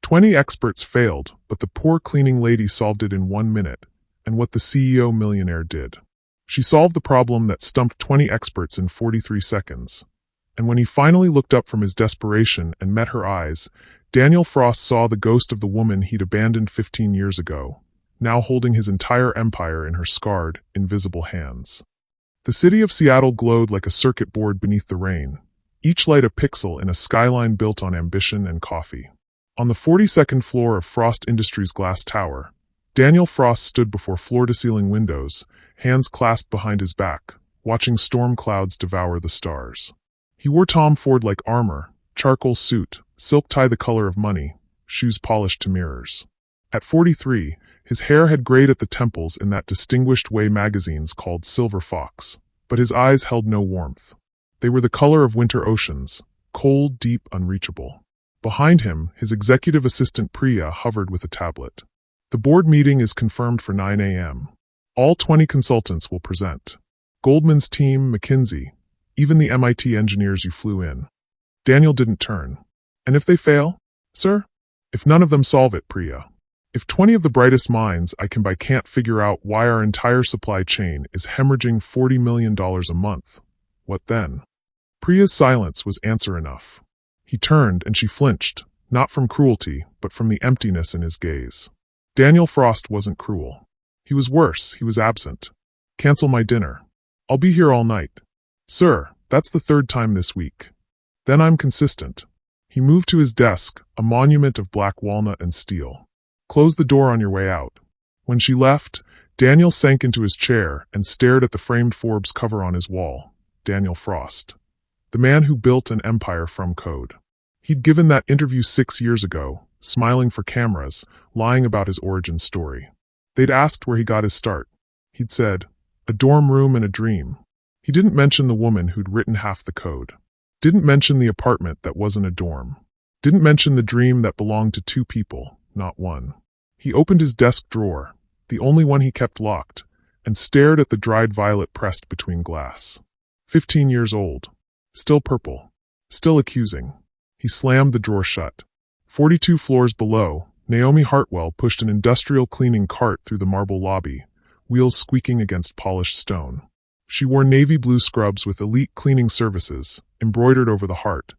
20 experts failed, but the poor cleaning lady solved it in 1 minute, and what the CEO millionaire did. She solved the problem that stumped 20 experts in 43 seconds. And when he finally looked up from his desperation and met her eyes, Daniel Frost saw the ghost of the woman he'd abandoned 15 years ago, now holding his entire empire in her scarred, invisible hands. The city of Seattle glowed like a circuit board beneath the rain, each light a pixel in a skyline built on ambition and coffee. On the 42nd floor of Frost Industries' glass tower, Daniel Frost stood before floor-to-ceiling windows, hands clasped behind his back, watching storm clouds devour the stars. He wore Tom Ford-like armor, charcoal suit, silk tie the color of money, shoes polished to mirrors. At 43, his hair had grayed at the temples in that distinguished way magazines called Silver Fox, but his eyes held no warmth. They were the color of winter oceans, cold, deep, unreachable. Behind him, his executive assistant Priya hovered with a tablet. The board meeting is confirmed for 9 a.m. All 20 consultants will present. Goldman's team, McKinsey, even the MIT engineers you flew in. Daniel didn't turn. And if they fail, sir? If none of them solve it, Priya. If 20 of the brightest minds can't figure out why our entire supply chain is hemorrhaging $40 million a month, what then? Priya's silence was answer enough. He turned and she flinched, not from cruelty, but from the emptiness in his gaze. Daniel Frost wasn't cruel. He was worse, he was absent. Cancel my dinner. I'll be here all night. Sir, that's the 3rd time this week. Then I'm consistent. He moved to his desk, a monument of black walnut and steel. Close the door on your way out. When she left, Daniel sank into his chair and stared at the framed Forbes cover on his wall. Daniel Frost. The man who built an empire from code. He'd given that interview 6 years ago, smiling for cameras, lying about his origin story. They'd asked where he got his start. He'd said, a dorm room and a dream. He didn't mention the woman who'd written half the code. Didn't mention the apartment that wasn't a dorm. Didn't mention the dream that belonged to 2 people, not 1. He opened his desk drawer, the only one he kept locked, and stared at the dried violet pressed between glass. 15 years old. Still purple. Still accusing. He slammed the drawer shut. 42 floors below, Naomi Hartwell pushed an industrial cleaning cart through the marble lobby, wheels squeaking against polished stone. She wore navy blue scrubs with elite cleaning services, embroidered over the heart,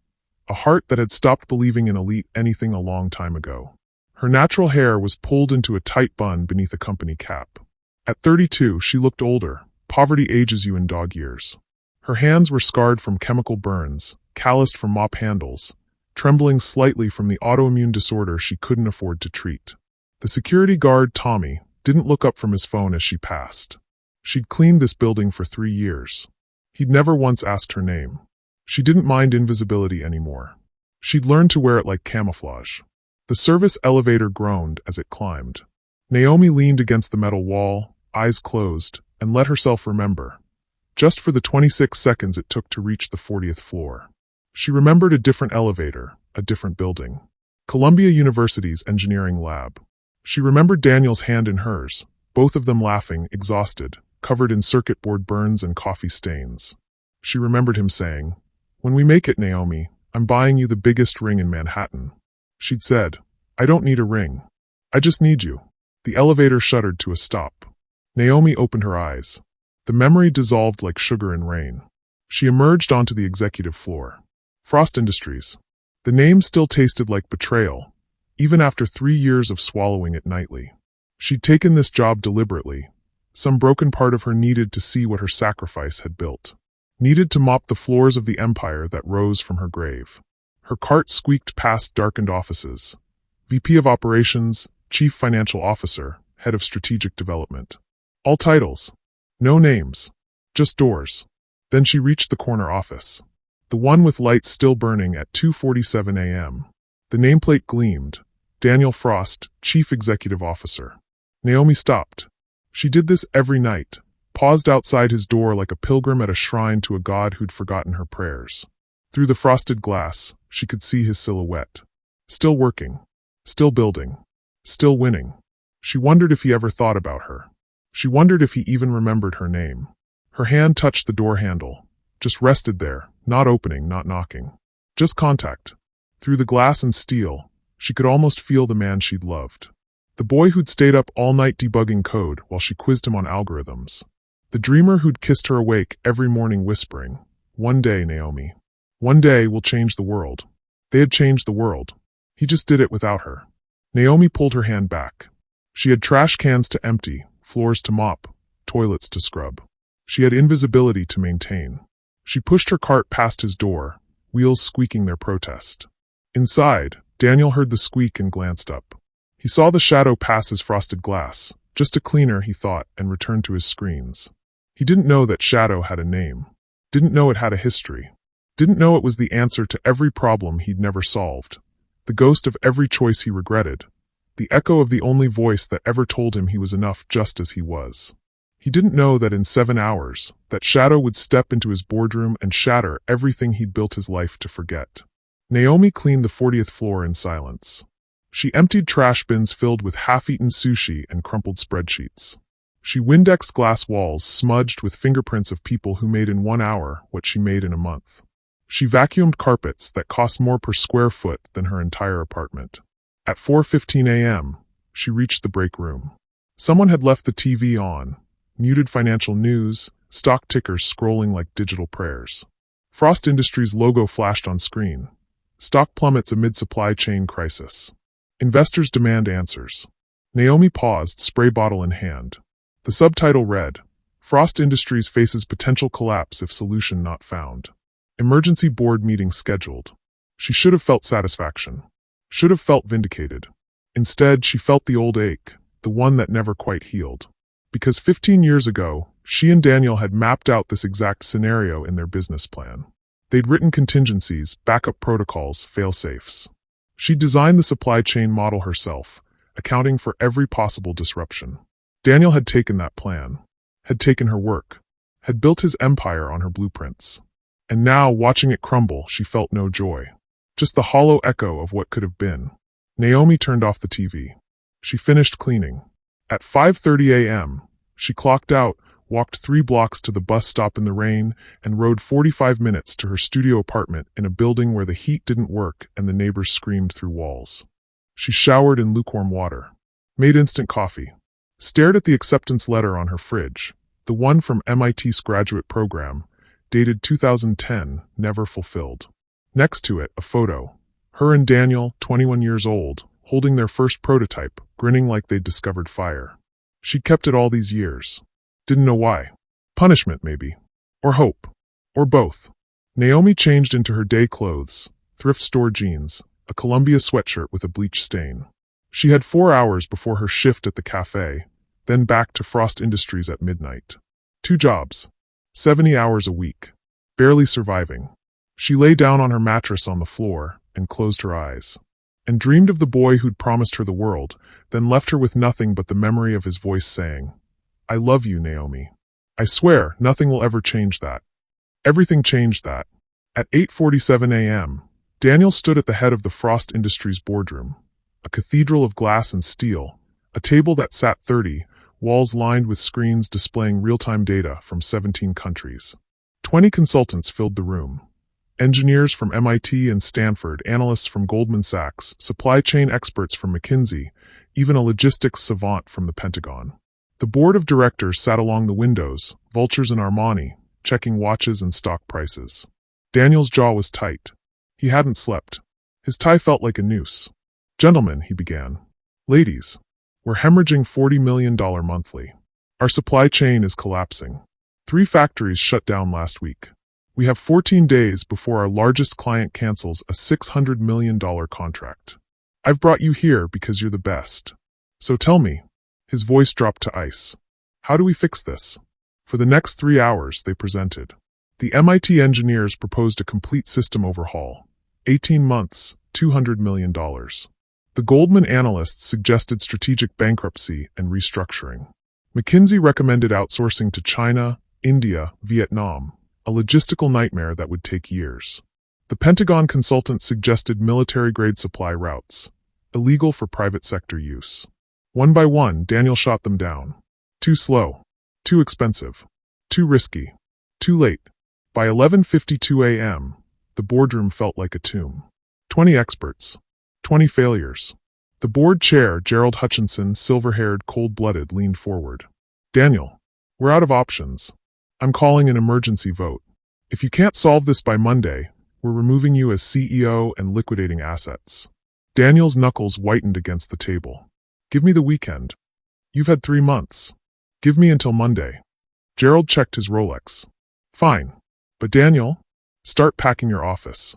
a heart that had stopped believing in elite anything a long time ago. Her natural hair was pulled into a tight bun beneath a company cap. At 32, she looked older. Poverty ages you in dog years. Her hands were scarred from chemical burns, calloused from mop handles, trembling slightly from the autoimmune disorder she couldn't afford to treat. The security guard, Tommy, didn't look up from his phone as she passed. She'd cleaned this building for 3 years. He'd never once asked her name. She didn't mind invisibility anymore. She'd learned to wear it like camouflage. The service elevator groaned as it climbed. Naomi leaned against the metal wall, eyes closed, and let herself remember. Just for the 26 seconds it took to reach the 40th floor. She remembered a different elevator, a different building. Columbia University's engineering lab. She remembered Daniel's hand in hers, both of them laughing, exhausted, covered in circuit board burns and coffee stains. She remembered him saying, "When we make it, Naomi, I'm buying you the biggest ring in Manhattan." She'd said, "I don't need a ring. I just need you." The elevator shuddered to a stop. Naomi opened her eyes. The memory dissolved like sugar in rain. She emerged onto the executive floor. Frost Industries. The name still tasted like betrayal, even after 3 years of swallowing it nightly. She'd taken this job deliberately. Some broken part of her needed to see what her sacrifice had built. Needed to mop the floors of the empire that rose from her grave. Her cart squeaked past darkened offices. VP of Operations, Chief Financial Officer, Head of Strategic Development. All titles. No names. Just doors. Then she reached the corner office. The one with lights still burning at 2:47 a.m. The nameplate gleamed. Daniel Frost, Chief Executive Officer. Naomi stopped. She did this every night, paused outside his door like a pilgrim at a shrine to a god who'd forgotten her prayers. Through the frosted glass, she could see his silhouette. Still working. Still building. Still winning. She wondered if he ever thought about her. She wondered if he even remembered her name. Her hand touched the door handle. Just rested there, not opening, not knocking. Just contact. Through the glass and steel, She could almost feel the man she'd loved. The boy who'd stayed up all night debugging code while she quizzed him on algorithms. The dreamer who'd kissed her awake every morning whispering, "One day, Naomi. One day we'll change the world." They had changed the world. He just did it without her. Naomi pulled her hand back. She had trash cans to empty, floors to mop, toilets to scrub. She had invisibility to maintain. She pushed her cart past his door, wheels squeaking their protest. Inside, Daniel heard the squeak and glanced up. He saw the shadow pass his frosted glass, just a cleaner, he thought, and returned to his screens. He didn't know that shadow had a name. Didn't know it had a history. Didn't know it was the answer to every problem he'd never solved. The ghost of every choice he regretted. The echo of the only voice that ever told him he was enough just as he was. He didn't know that in 7 hours, that shadow would step into his boardroom and shatter everything he'd built his life to forget. Naomi cleaned the 40th floor in silence. She emptied trash bins filled with half-eaten sushi and crumpled spreadsheets. She Windexed glass walls smudged with fingerprints of people who made in 1 hour what she made in a month. She vacuumed carpets that cost more per square foot than her entire apartment. At 4:15 a.m., she reached the break room. Someone had left the TV on, muted financial news, stock tickers scrolling like digital prayers. Frost Industries' logo flashed on screen. Stock plummets amid supply chain crisis. Investors demand answers. Naomi paused, spray bottle in hand. The subtitle read, "Frost Industries faces potential collapse if solution not found. Emergency board meeting scheduled." She should have felt satisfaction. Should have felt vindicated. Instead, she felt the old ache, the one that never quite healed. Because 15 years ago, she and Daniel had mapped out this exact scenario in their business plan. They'd written contingencies, backup protocols, fail-safes. She designed the supply chain model herself, accounting for every possible disruption. Daniel had taken that plan, had taken her work, had built his empire on her blueprints. And now, watching it crumble, she felt no joy. Just the hollow echo of what could have been. Naomi turned off the TV. She finished cleaning. At 5:30 a.m., she clocked out, walked 3 blocks to the bus stop in the rain, and rode 45 minutes to her studio apartment in a building where the heat didn't work and the neighbors screamed through walls. She showered in lukewarm water, made instant coffee, stared at the acceptance letter on her fridge, the one from MIT's graduate program, dated 2010, never fulfilled. Next to it, a photo. Her and Daniel, 21 years old, holding their first prototype, grinning like they'd discovered fire. She'd kept it all these years. Didn't know why. Punishment, maybe. Or hope. Or both. Naomi changed into her day clothes, thrift store jeans, a Columbia sweatshirt with a bleach stain. She had 4 hours before her shift at the cafe, then back to Frost Industries at midnight. 2 jobs. 70 hours a week. Barely surviving. She lay down on her mattress on the floor and closed her eyes. And dreamed of the boy who'd promised her the world, then left her with nothing but the memory of his voice saying, "I love you, Naomi. I swear, nothing will ever change that." Everything changed that. At 8:47 a.m., Daniel stood at the head of the Frost Industries boardroom, a cathedral of glass and steel, a table that sat 30, walls lined with screens displaying real-time data from 17 countries. 20 consultants filled the room. Engineers from MIT and Stanford, analysts from Goldman Sachs, supply chain experts from McKinsey, even a logistics savant from the Pentagon. The board of directors sat along the windows, vultures in Armani, checking watches and stock prices. Daniel's jaw was tight. He hadn't slept. His tie felt like a noose. "Gentlemen," he began. "Ladies, we're hemorrhaging $40 million monthly. Our supply chain is collapsing. 3 factories shut down last week. We have 14 days before our largest client cancels a $600 million contract. I've brought you here because you're the best. So tell me," his voice dropped to ice, "how do we fix this?" For the next 3 hours, they presented. The MIT engineers proposed a complete system overhaul. 18 months, $200 million. The Goldman analysts suggested strategic bankruptcy and restructuring. McKinsey recommended outsourcing to China, India, Vietnam, a logistical nightmare that would take years. The Pentagon consultants suggested military-grade supply routes, illegal for private sector use. One by one, Daniel shot them down. Too slow. Too expensive. Too risky. Too late. By 11:52 a.m., the boardroom felt like a tomb. 20 experts. 20 failures. The board chair, Gerald Hutchinson, silver-haired, cold-blooded, leaned forward. Daniel, we're out of options. I'm calling an emergency vote. If you can't solve this by Monday, we're removing you as CEO and liquidating assets. Daniel's knuckles whitened against the table. Give me the weekend. You've had 3 months. Give me until Monday. Gerald checked his Rolex. Fine. But Daniel, start packing your office.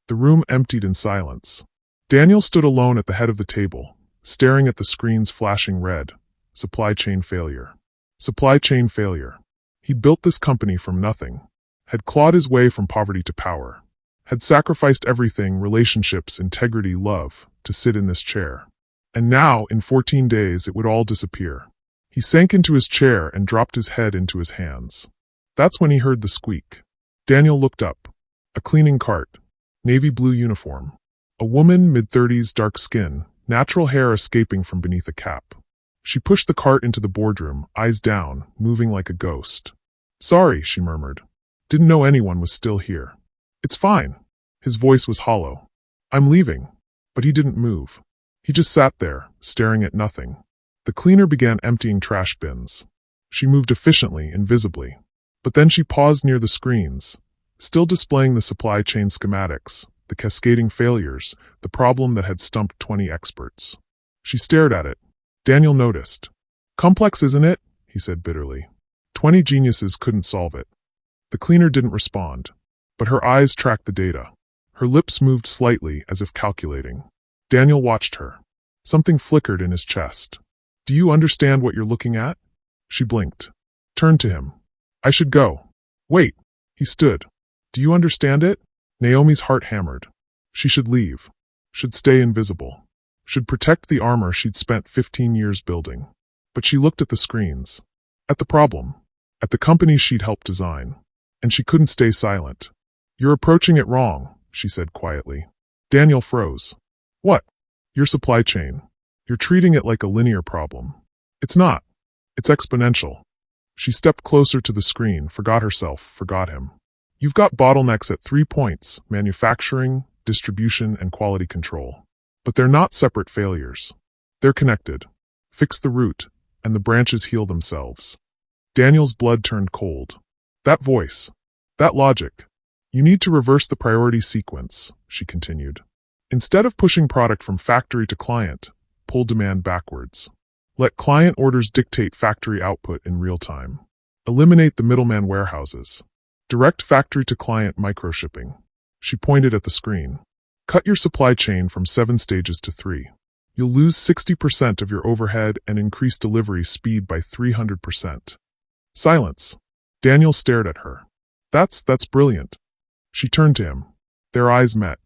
The room emptied in silence. Daniel stood alone at the head of the table, staring at the screens flashing red. Supply chain failure. Supply chain failure. He'd built this company from nothing, had clawed his way from poverty to power, had sacrificed everything, relationships, integrity, love, to sit in this chair. And now, in 14 days, it would all disappear. He sank into his chair and dropped his head into his hands. That's when he heard the squeak. Daniel looked up. A cleaning cart. Navy blue uniform. A woman, mid-30s, dark skin, natural hair escaping from beneath a cap. She pushed the cart into the boardroom, eyes down, moving like a ghost. Sorry, she murmured. Didn't know anyone was still here. It's fine. His voice was hollow. I'm leaving. But he didn't move. He just sat there, staring at nothing. The cleaner began emptying trash bins. She moved efficiently, invisibly. But then she paused near the screens, still displaying the supply chain schematics, the cascading failures, the problem that had stumped 20 experts. She stared at it. Daniel noticed. Complex, isn't it? He said bitterly. 20 geniuses couldn't solve it. The cleaner didn't respond, but her eyes tracked the data. Her lips moved slightly, as if calculating. Daniel watched her. Something flickered in his chest. Do you understand what you're looking at? She blinked. Turned to him. I should go. Wait. He stood. Do you understand it? Naomi's heart hammered. She should leave. Should stay invisible. Should protect the armor she'd spent 15 years building. But she looked at the screens. At the problem. At the company she'd helped design. And she couldn't stay silent. You're approaching it wrong, she said quietly. Daniel froze. What? Your supply chain. You're treating it like a linear problem. It's not. It's exponential. She stepped closer to the screen, forgot herself, forgot him. You've got bottlenecks at 3 points: manufacturing, distribution, and quality control. But they're not separate failures. They're connected. Fix the root, and the branches heal themselves. Daniel's blood turned cold. That voice. That logic. You need to reverse the priority sequence, she continued. Instead of pushing product from factory to client, pull demand backwards. Let client orders dictate factory output in real time. Eliminate the middleman warehouses. Direct factory to client microshipping. She pointed at the screen. Cut your supply chain from 7 stages to 3. You'll lose 60% of your overhead and increase delivery speed by 300%. Silence. Daniel stared at her. That's brilliant. She turned to him. Their eyes met.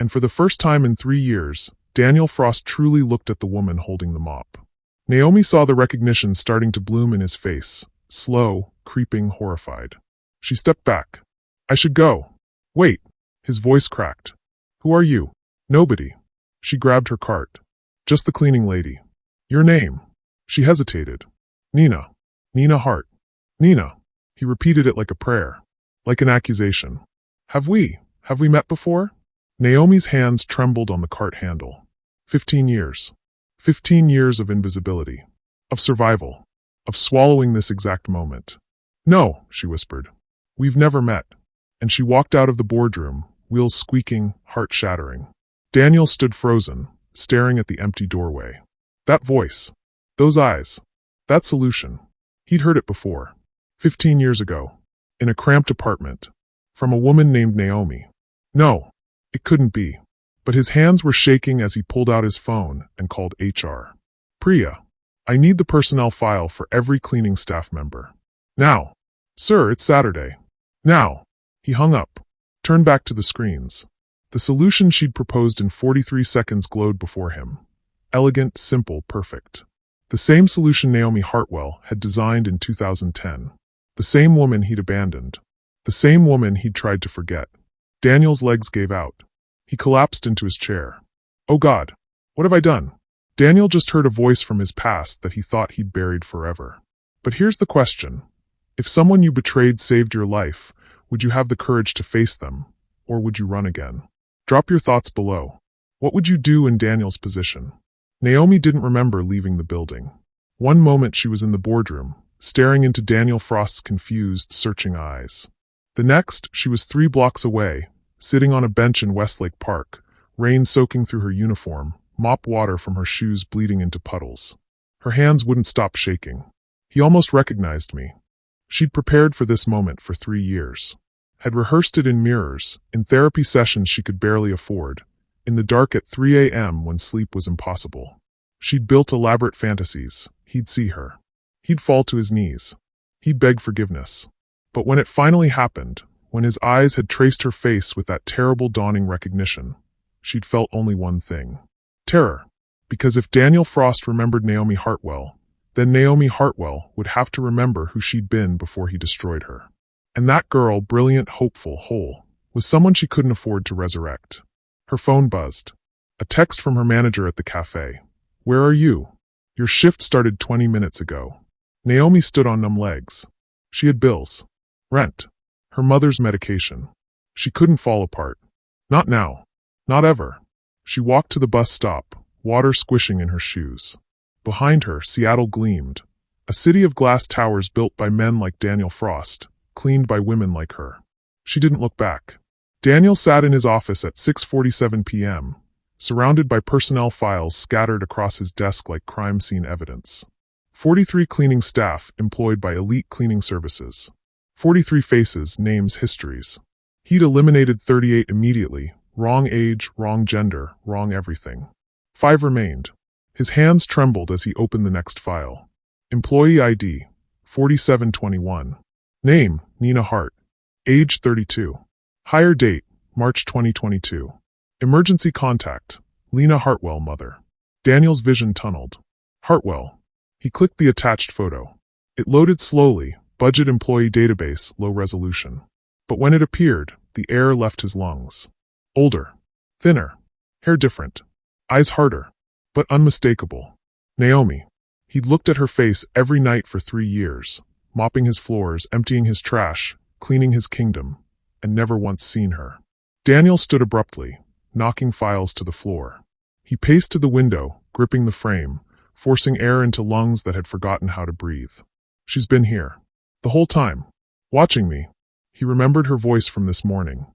And for the first time in 3 years, Daniel Frost truly looked at the woman holding the mop. Naomi saw the recognition starting to bloom in his face, slow, creeping, horrified. She stepped back. I should go. Wait. His voice cracked. Who are you? Nobody. She grabbed her cart. Just the cleaning lady. Your name. She hesitated. Nina. Nina Hart. Nina. He repeated it like a prayer. Like an accusation. Have we met before? Naomi's hands trembled on the cart handle. 15 years. 15 years of invisibility. Of survival. Of swallowing this exact moment. No, she whispered. We've never met. And she walked out of the boardroom, wheels squeaking, heart shattering. Daniel stood frozen, staring at the empty doorway. That voice. Those eyes. That solution. He'd heard it before. 15 years ago. In a cramped apartment. From a woman named Naomi. No, it couldn't be. But his hands were shaking as he pulled out his phone and called HR. Priya, I need the personnel file for every cleaning staff member. Now. Sir, it's Saturday. Now. He hung up. Turned back to the screens. The solution she'd proposed in 43 seconds glowed before him. Elegant, simple, perfect. The same solution Naomi Hartwell had designed in 2010. The same woman he'd abandoned. The same woman he'd tried to forget. Daniel's legs gave out. He collapsed into his chair. Oh God, what have I done? Daniel just heard a voice from his past that he thought he'd buried forever. But here's the question. If someone you betrayed saved your life, would you have the courage to face them, or would you run again? Drop your thoughts below. What would you do in Daniel's position? Naomi didn't remember leaving the building. One moment she was in the boardroom, staring into Daniel Frost's confused, searching eyes. The next, she was 3 blocks away, sitting on a bench in Westlake Park, rain soaking through her uniform, mop water from her shoes bleeding into puddles. Her hands wouldn't stop shaking. He almost recognized me. She'd prepared for this moment for 3 years. Had rehearsed it in mirrors, in therapy sessions she could barely afford, in the dark at 3 a.m. when sleep was impossible. She'd built elaborate fantasies. He'd see her. He'd fall to his knees. He'd beg forgiveness. But when it finally happened, when his eyes had traced her face with that terrible dawning recognition, she'd felt only one thing. Terror. Because if Daniel Frost remembered Naomi Hartwell, then Naomi Hartwell would have to remember who she'd been before he destroyed her. And that girl, brilliant, hopeful, whole, was someone she couldn't afford to resurrect. Her phone buzzed. A text from her manager at the cafe. "Where are you? Your shift started 20 minutes ago." Naomi stood on numb legs. She had bills. Rent. Her mother's medication. She couldn't fall apart. Not now. Not ever. She walked to the bus stop, water squishing in her shoes. Behind her, Seattle gleamed. A city of glass towers built by men like Daniel Frost, cleaned by women like her. She didn't look back. Daniel sat in his office at 6:47 p.m., surrounded by personnel files scattered across his desk like crime scene evidence. 43 cleaning staff employed by elite cleaning services. 43 faces, names, histories. He'd eliminated 38 immediately. Wrong age, wrong gender, wrong everything. 5 remained. His hands trembled as he opened the next file. Employee ID, 4721. Name, Nina Hart. Age, 32. Hire date, March 2022. Emergency contact, Lena Hartwell, mother. Daniel's vision tunneled. Hartwell. He clicked the attached photo. It loaded slowly, budget employee database, low resolution. But when it appeared, the air left his lungs. Older. Thinner. Hair different. Eyes harder. But unmistakable. Naomi. He'd looked at her face every night for 3 years, mopping his floors, emptying his trash, cleaning his kingdom, and never once seen her. Daniel stood abruptly, knocking files to the floor. He paced to the window, gripping the frame, forcing air into lungs that had forgotten how to breathe. She's been here. The whole time. Watching me. He remembered her voice from this morning.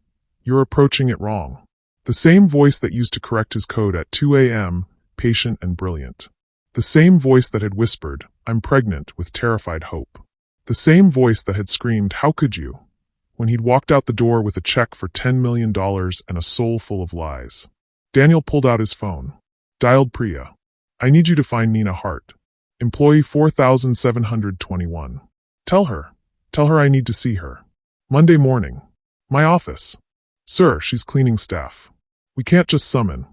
You're approaching it wrong. The same voice that used to correct his code at 2 a.m., patient and brilliant. The same voice that had whispered, I'm pregnant, with terrified hope. The same voice that had screamed, how could you? When he'd walked out the door with a check for $10 million and a soul full of lies. Daniel pulled out his phone. Dialed Priya. I need you to find Nina Hart. Employee 4721. Tell her I need to see her. Monday morning. My office. Sir, she's cleaning staff. We can't just summon.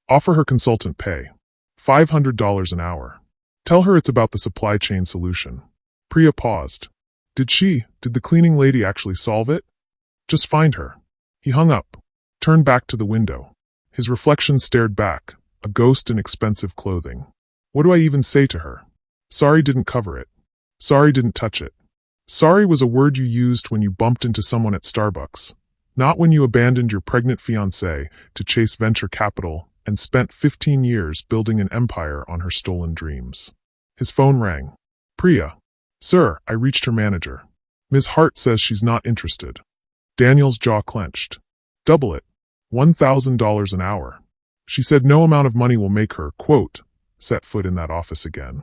Offer her consultant pay. $500 an hour. Tell her it's about the supply chain solution. Priya paused. Did the cleaning lady actually solve it? Just find her. He hung up, turned back to the window. His reflection stared back, a ghost in expensive clothing. What do I even say to her? Sorry didn't cover it. Sorry didn't touch it. Sorry was a word you used when you bumped into someone at Starbucks, not when you abandoned your pregnant fiancée to chase venture capital and spent 15 years building an empire on her stolen dreams. His phone rang. Priya. Sir, I reached her manager. Ms. Hart says she's not interested. Daniel's jaw clenched. Double it. $1,000 an hour. She said no amount of money will make her, quote, set foot in that office again.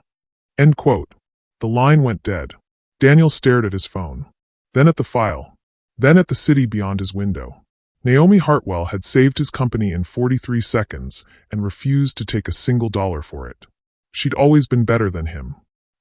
End quote. The line went dead. Daniel stared at his phone. Then at the file. Then at the city beyond his window. Naomi Hartwell had saved his company in 43 seconds and refused to take a single dollar for it. She'd always been better than him.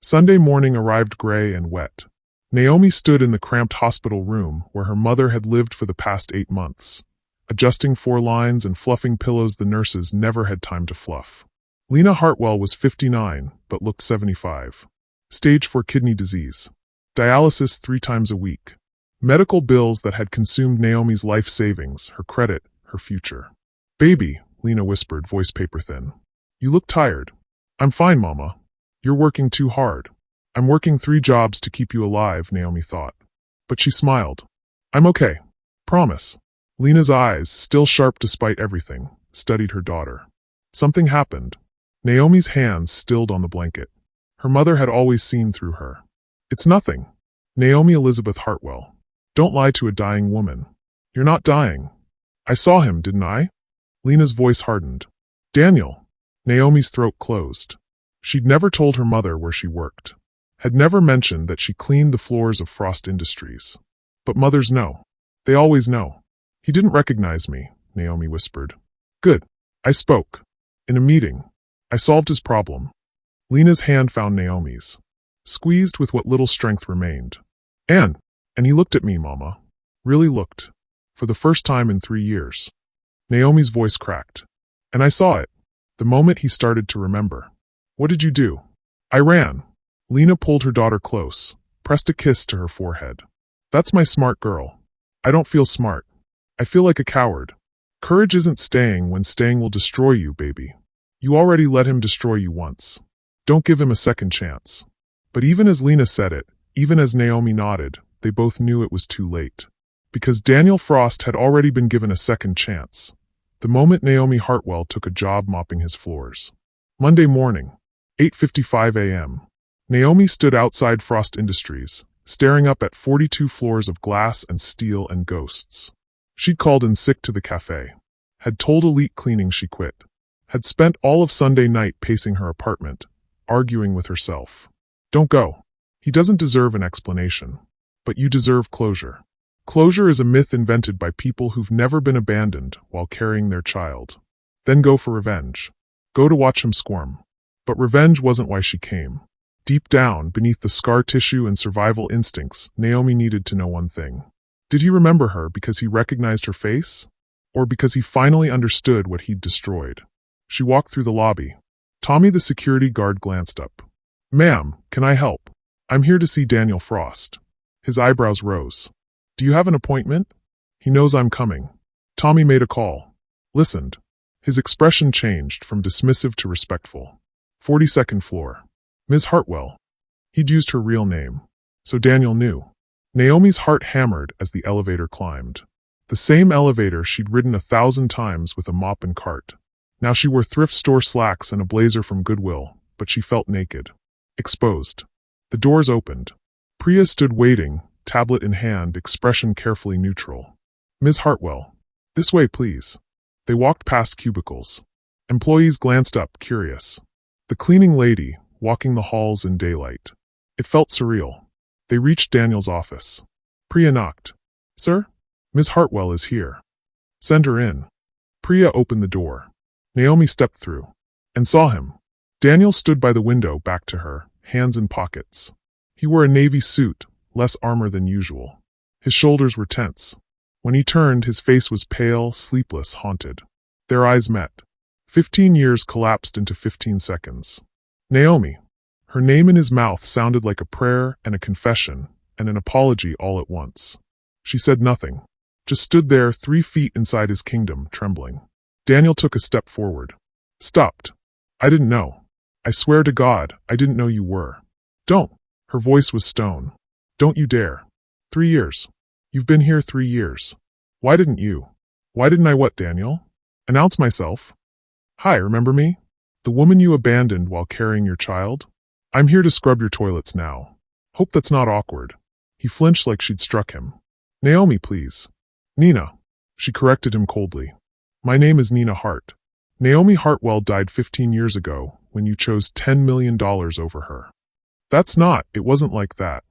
Sunday morning arrived gray and wet. Naomi stood in the cramped hospital room where her mother had lived for the past 8 months, adjusting 4 lines and fluffing pillows the nurses never had time to fluff. Lena Hartwell was 59, but looked 75. Stage 4 kidney disease. Dialysis 3 times a week. Medical bills that had consumed Naomi's life savings, her credit, her future. Baby, Lena whispered, voice paper thin. You look tired. I'm fine, Mama. You're working too hard. I'm working 3 jobs to keep you alive, Naomi thought. But she smiled. I'm okay. Promise. Lena's eyes, still sharp despite everything, studied her daughter. Something happened. Naomi's hands stilled on the blanket. Her mother had always seen through her. It's nothing. Naomi Elizabeth Hartwell. Don't lie to a dying woman. You're not dying. I saw him, didn't I? Lena's voice hardened. Daniel. Naomi's throat closed. She'd never told her mother where she worked. Had never mentioned that she cleaned the floors of Frost Industries. But mothers know. They always know. He didn't recognize me, Naomi whispered. Good. I spoke. In a meeting. I solved his problem. Lena's hand found Naomi's. Squeezed with what little strength remained. And he looked at me, Mama. Really looked. For the first time in 3 years. Naomi's voice cracked. And I saw it. The moment he started to remember. What did you do? I ran. Lena pulled her daughter close, pressed a kiss to her forehead. That's my smart girl. I don't feel smart. I feel like a coward. Courage isn't staying when staying will destroy you, baby. You already let him destroy you once. Don't give him a second chance. But even as Lena said it, even as Naomi nodded, they both knew it was too late. Because Daniel Frost had already been given a second chance. The moment Naomi Hartwell took a job mopping his floors. Monday morning, 8:55 a.m. Naomi stood outside Frost Industries, staring up at 42 floors of glass and steel and ghosts. She'd called in sick to the cafe. Had told Elite Cleaning she quit. Had spent all of Sunday night pacing her apartment, arguing with herself. Don't go. He doesn't deserve an explanation. But you deserve closure. Closure is a myth invented by people who've never been abandoned while carrying their child. Then go for revenge. Go to watch him squirm. But revenge wasn't why she came. Deep down, beneath the scar tissue and survival instincts, Naomi needed to know one thing. Did he remember her because he recognized her face? Or because he finally understood what he'd destroyed? She walked through the lobby. Tommy the security guard glanced up. Ma'am, can I help? I'm here to see Daniel Frost. His eyebrows rose. Do you have an appointment? He knows I'm coming. Tommy made a call. Listened. His expression changed from dismissive to respectful. 42nd floor. Ms. Hartwell. He'd used her real name. So Daniel knew. Naomi's heart hammered as the elevator climbed. The same elevator she'd ridden 1,000 times with a mop and cart. Now she wore thrift store slacks and a blazer from Goodwill, but she felt naked. Exposed. The doors opened. Priya stood waiting, tablet in hand, expression carefully neutral. Ms. Hartwell. This way, please. They walked past cubicles. Employees glanced up, curious. The cleaning lady, walking the halls in daylight. It felt surreal. They reached Daniel's office. Priya knocked. Sir? Ms. Hartwell is here. Send her in. Priya opened the door. Naomi stepped through. And saw him. Daniel stood by the window, back to her, hands in pockets. He wore a navy suit, less armor than usual. His shoulders were tense. When he turned, his face was pale, sleepless, haunted. Their eyes met. 15 years collapsed into 15 seconds. Naomi. Her name in his mouth sounded like a prayer and a confession and an apology all at once. She said nothing. Just stood there, 3 feet inside his kingdom, trembling. Daniel took a step forward. Stopped. I didn't know. I swear to God, I didn't know you were. Don't. Her voice was stone. Don't you dare. 3 years. You've been here 3 years. Why didn't you? Why didn't I what, Daniel? Announce myself. Hi, remember me? The woman you abandoned while carrying your child? I'm here to scrub your toilets now. Hope that's not awkward. He flinched like she'd struck him. Naomi, please. Nina. She corrected him coldly. My name is Nina Hart. Naomi Hartwell died 15 years ago when you chose $10 million over her. That's not, it wasn't like that.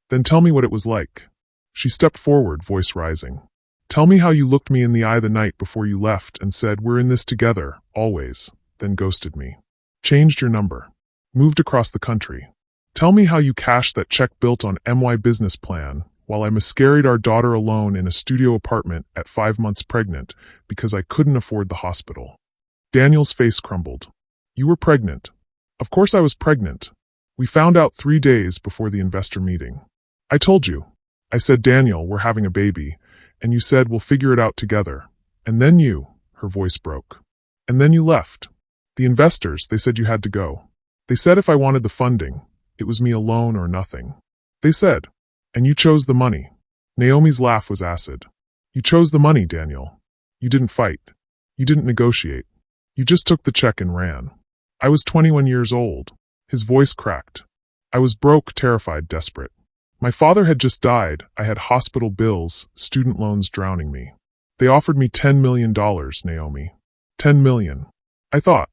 Then tell me what it was like. She stepped forward, voice rising. Tell me how you looked me in the eye the night before you left and said, we're in this together, always, then ghosted me. Changed your number. Moved across the country. Tell me how you cashed that check built on MY business plan while I miscarried our daughter alone in a studio apartment at 5 months pregnant because I couldn't afford the hospital. Daniel's face crumbled. You were pregnant. Of course I was pregnant. We found out 3 days before the investor meeting. I told you. I said, Daniel, we're having a baby. And you said, we'll figure it out together. And then you, her voice broke. And then you left. The investors, they said you had to go. They said if I wanted the funding, it was me alone or nothing. They said. And you chose the money. Naomi's laugh was acid. You chose the money, Daniel. You didn't fight. You didn't negotiate. You just took the check and ran. I was 21 years old. His voice cracked. I was broke, terrified, desperate. My father had just died. I had hospital bills, student loans drowning me. They offered me $10 million, Naomi. $10 million. I thought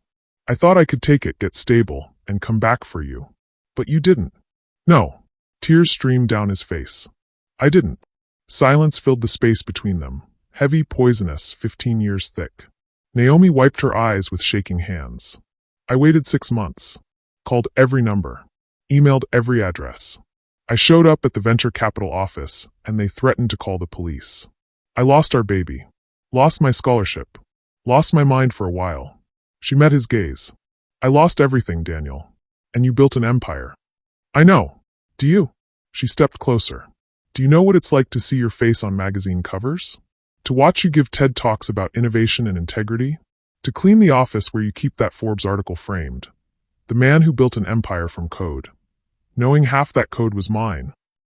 I could take it, get stable, and come back for you. But you didn't. No. Tears streamed down his face. I didn't. Silence filled the space between them, heavy, poisonous, 15 years thick. Naomi wiped her eyes with shaking hands. I waited 6 months. Called every number. Emailed every address. I showed up at the venture capital office, and they threatened to call the police. I lost our baby. Lost my scholarship. Lost my mind for a while. She met his gaze. I lost everything, Daniel. And you built an empire. I know. Do you? She stepped closer. Do you know what it's like to see your face on magazine covers? To watch you give TED Talks about innovation and integrity? To clean the office where you keep that Forbes article framed? The man who built an empire from code. Knowing half that code was mine.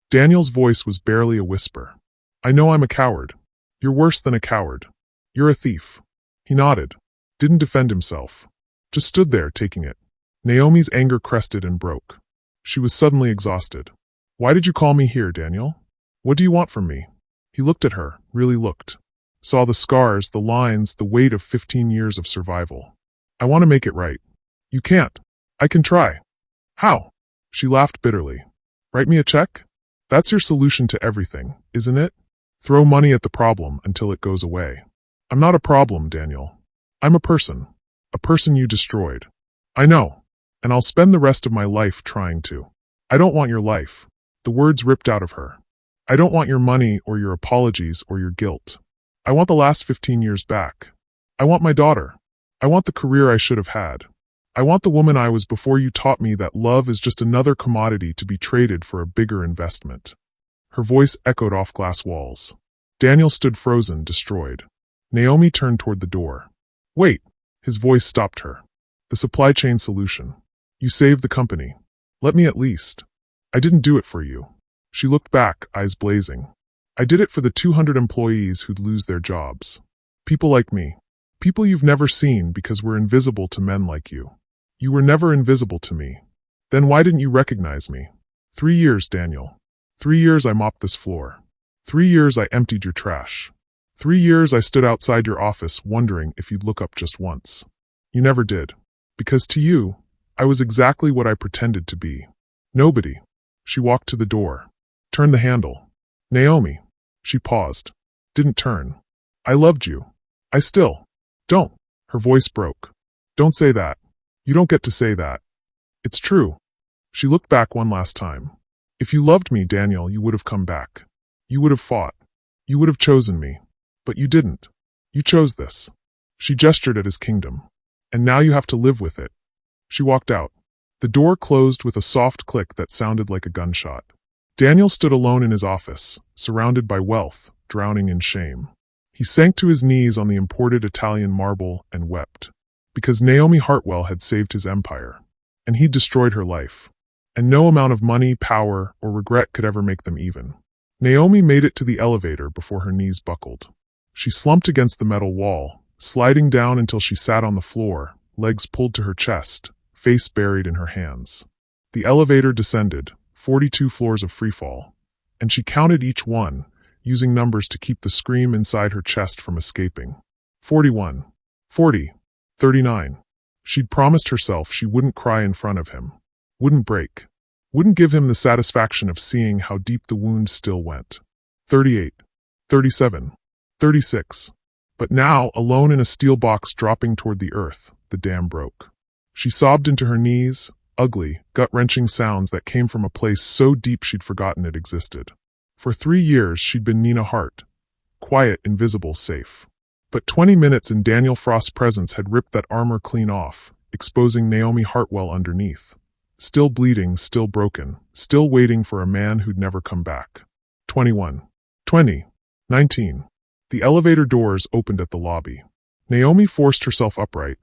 Daniel's voice was barely a whisper. I know I'm a coward. You're worse than a coward. You're a thief. He nodded. Didn't defend himself. Just stood there, taking it. Naomi's anger crested and broke. She was suddenly exhausted. Why did you call me here, Daniel? What do you want from me? He looked at her, really looked. Saw the scars, the lines, the weight of 15 years of survival. I want to make it right. You can't. I can try. How? She laughed bitterly. Write me a check? That's your solution to everything, isn't it? Throw money at the problem until it goes away. I'm not a problem, Daniel. I'm a person. A person you destroyed. I know. And I'll spend the rest of my life trying to. I don't want your life. The words ripped out of her. I don't want your money or your apologies or your guilt. I want the last 15 years back. I want my daughter. I want the career I should have had. I want the woman I was before you taught me that love is just another commodity to be traded for a bigger investment. Her voice echoed off glass walls. Daniel stood frozen, destroyed. Naomi turned toward the door. Wait. His voice stopped her. The supply chain solution. You saved the company. Let me at least. I didn't do it for you. She looked back, eyes blazing. I did it for the 200 employees who'd lose their jobs. People like me. People you've never seen because we're invisible to men like you. You were never invisible to me. Then why didn't you recognize me? 3 years, Daniel. 3 years I mopped this floor. 3 years I emptied your trash. 3 years I stood outside your office wondering if you'd look up just once. You never did. Because to you, I was exactly what I pretended to be. Nobody. She walked to the door. Turned the handle. Naomi. She paused. Didn't turn. I loved you. I still. Don't. Her voice broke. Don't say that. You don't get to say that. It's true. She looked back one last time. If you loved me, Daniel, you would have come back. You would have fought. You would have chosen me. But you didn't. You chose this. She gestured at his kingdom. And now you have to live with it. She walked out. The door closed with a soft click that sounded like a gunshot. Daniel stood alone in his office, surrounded by wealth, drowning in shame. He sank to his knees on the imported Italian marble and wept. Because Naomi Hartwell had saved his empire. And he'd destroyed her life. And no amount of money, power, or regret could ever make them even. Naomi made it to the elevator before her knees buckled. She slumped against the metal wall, sliding down until she sat on the floor, legs pulled to her chest, face buried in her hands. The elevator descended, 42 floors of freefall, and she counted each one, using numbers to keep the scream inside her chest from escaping. 41. 40. 39. She'd promised herself she wouldn't cry in front of him, wouldn't break, wouldn't give him the satisfaction of seeing how deep the wound still went. 38. 37. 36. But now, alone in a steel box dropping toward the earth, the dam broke. She sobbed into her knees, ugly, gut-wrenching sounds that came from a place so deep she'd forgotten it existed. For 3 years she'd been Nina Hart. Quiet, invisible, safe. But 20 minutes in Daniel Frost's presence had ripped that armor clean off, exposing Naomi Hartwell underneath. Still bleeding, still broken, still waiting for a man who'd never come back. 21. 20. 19. The elevator doors opened at the lobby. Naomi forced herself upright,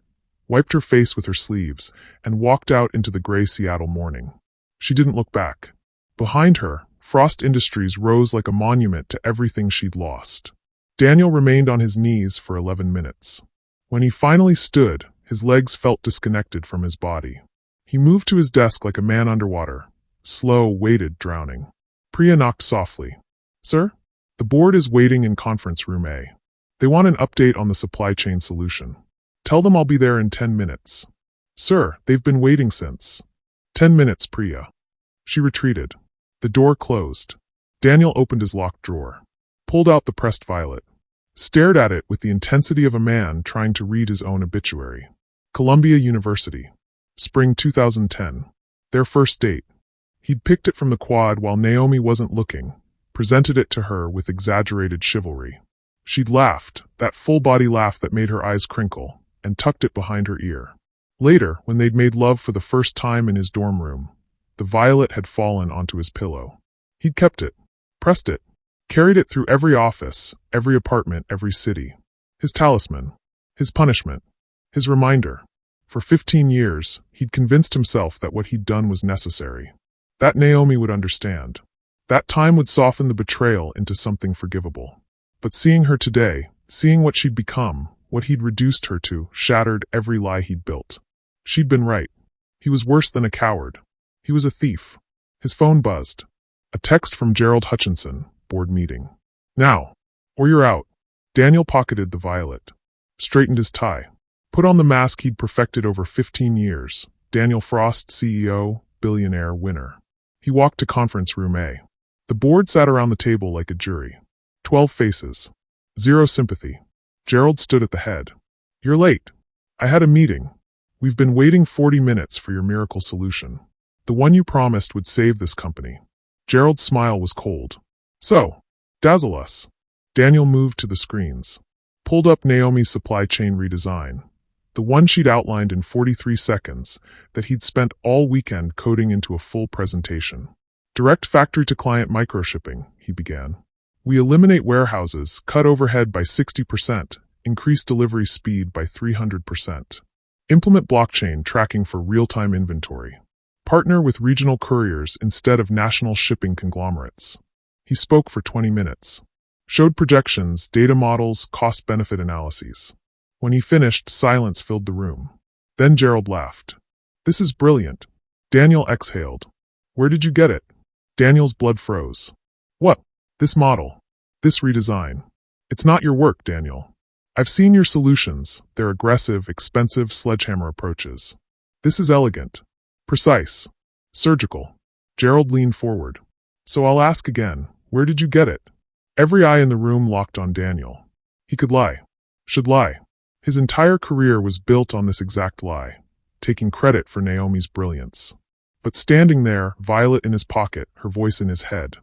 wiped her face with her sleeves, and walked out into the gray Seattle morning. She didn't look back. Behind her, Frost Industries rose like a monument to everything she'd lost. Daniel remained on his knees for 11 minutes. When he finally stood, his legs felt disconnected from his body. He moved to his desk like a man underwater, slow, weighted, drowning. Priya knocked softly. "Sir? The board is waiting in conference room A. They want an update on the supply chain solution. Tell them I'll be there in 10 minutes. "Sir, they've been waiting since." 10 minutes, Priya. She retreated. The door closed. Daniel opened his locked drawer, pulled out the pressed violet, stared at it with the intensity of a man trying to read his own obituary. Columbia University. Spring 2010. Their first date. He'd picked it from the quad while Naomi wasn't looking, presented it to her with exaggerated chivalry. She'd laughed, that full-body laugh that made her eyes crinkle, and tucked it behind her ear. Later, when they'd made love for the first time in his dorm room, the violet had fallen onto his pillow. He'd kept it, pressed it, carried it through every office, every apartment, every city. His talisman, his punishment, his reminder. For 15 years, he'd convinced himself that what he'd done was necessary. That Naomi would understand. That time would soften the betrayal into something forgivable. But seeing her today, seeing what she'd become, what he'd reduced her to, shattered every lie he'd built. She'd been right. He was worse than a coward. He was a thief. His phone buzzed. A text from Gerald Hutchinson, board meeting. "Now, or you're out." Daniel pocketed the violet, straightened his tie, put on the mask he'd perfected over 15 years. Daniel Frost, CEO, billionaire, winner. He walked to conference room A. The board sat around the table like a jury. 12 faces. Zero sympathy. Gerald stood at the head. "You're late. I had a meeting. We've been waiting 40 minutes for your miracle solution. The one you promised would save this company." Gerald's smile was cold. "So, dazzle us." Daniel moved to the screens, pulled up Naomi's supply chain redesign, the one she'd outlined in 43 seconds that he'd spent all weekend coding into a full presentation. "Direct factory-to-client microshipping," he began. "We eliminate warehouses, cut overhead by 60%, increase delivery speed by 300%. Implement blockchain tracking for real-time inventory. Partner with regional couriers instead of national shipping conglomerates." He spoke for 20 minutes. Showed projections, data models, cost-benefit analyses. When he finished, silence filled the room. Then Gerald laughed. "This is brilliant." Daniel exhaled. "Where did you get it?" Daniel's blood froze. "What? This model. This redesign. It's not your work, Daniel. I've seen your solutions. They're aggressive, expensive sledgehammer approaches. This is elegant. Precise. Surgical." Gerald leaned forward. "So I'll ask again, where did you get it?" Every eye in the room locked on Daniel. He could lie. Should lie. His entire career was built on this exact lie, taking credit for Naomi's brilliance. But standing there, violet in his pocket, her voice in his head.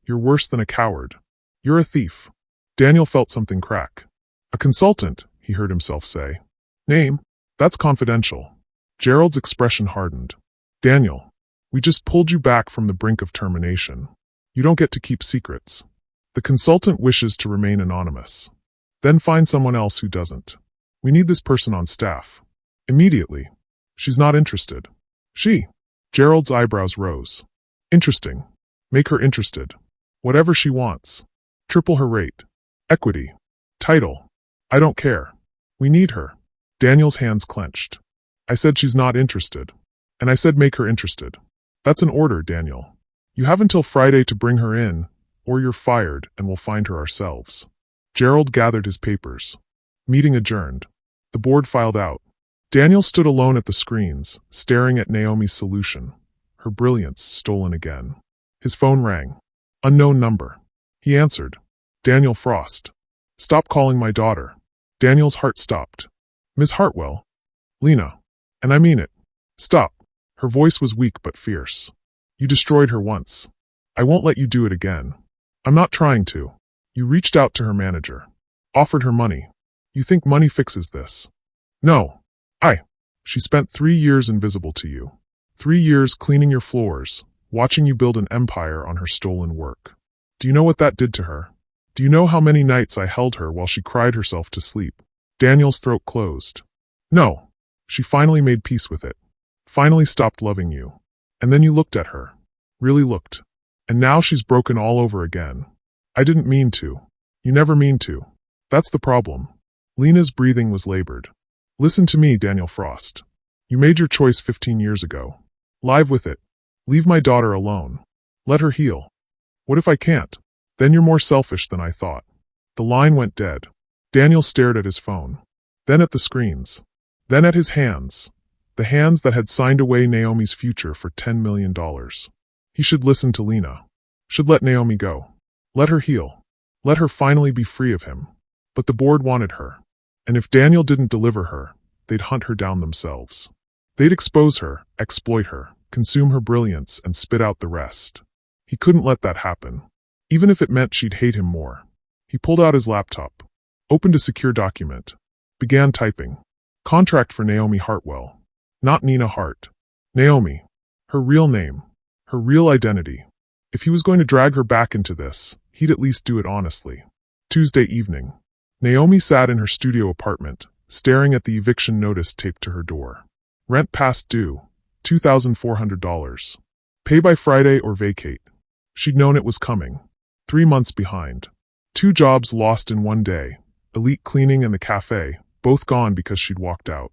"You're worse than a coward. You're a thief." Daniel felt something crack. "A consultant," he heard himself say. "Name? That's confidential." Gerald's expression hardened. "Daniel, we just pulled you back from the brink of termination. You don't get to keep secrets. The consultant wishes to remain anonymous. Then find someone else who doesn't. We need this person on staff. Immediately. She's not interested." "She?" Gerald's eyebrows rose. "Interesting. Make her interested. Whatever she wants. Triple her rate. Equity. Title. I don't care. We need her." Daniel's hands clenched. "I said she's not interested. And I said make her interested. That's an order, Daniel. You have until Friday to bring her in, or you're fired and we'll find her ourselves." Gerald gathered his papers. Meeting adjourned. The board filed out. Daniel stood alone at the screens, staring at Naomi's solution, her brilliance stolen again. His phone rang. Unknown number. He answered. "Daniel Frost." "Stop calling my daughter." Daniel's heart stopped. "Miss Hartwell." "Lena. And I mean it. Stop." Her voice was weak but fierce. "You destroyed her once. I won't let you do it again." "I'm not trying to." "You reached out to her manager. Offered her money. You think money fixes this?" "No. She spent 3 years invisible to you. 3 years cleaning your floors, watching you build an empire on her stolen work. Do you know what that did to her? Do you know how many nights I held her while she cried herself to sleep?" Daniel's throat closed. "No. She finally made peace with it. Finally stopped loving you. And then you looked at her. Really looked. And now she's broken all over again. I didn't mean to. You never mean to. That's the problem. Lena's breathing was labored. Listen to me, Daniel Frost. You made your choice 15 years ago. Live with it. Leave my daughter alone. Let her heal. What if I can't? Then you're more selfish than I thought. The line went dead. Daniel stared at his phone. Then at the screens. Then at his hands. The hands that had signed away Naomi's future for $10 million. He should listen to Lena. Should let Naomi go. Let her heal. Let her finally be free of him. But the board wanted her. And if Daniel didn't deliver her, they'd hunt her down themselves. They'd expose her, exploit her, consume her brilliance, and spit out the rest. He couldn't let that happen. Even if it meant she'd hate him more. He pulled out his laptop. Opened a secure document. Began typing. Contract for Naomi Hartwell. Not Nina Hart. Naomi. Her real name. Her real identity. If he was going to drag her back into this, he'd at least do it honestly. Tuesday evening. Naomi sat in her studio apartment, staring at the eviction notice taped to her door. Rent past due. $2,400. Pay by Friday or vacate. She'd known it was coming. 3 months behind. 2 jobs lost in one day. Elite cleaning and the cafe, both gone because she'd walked out.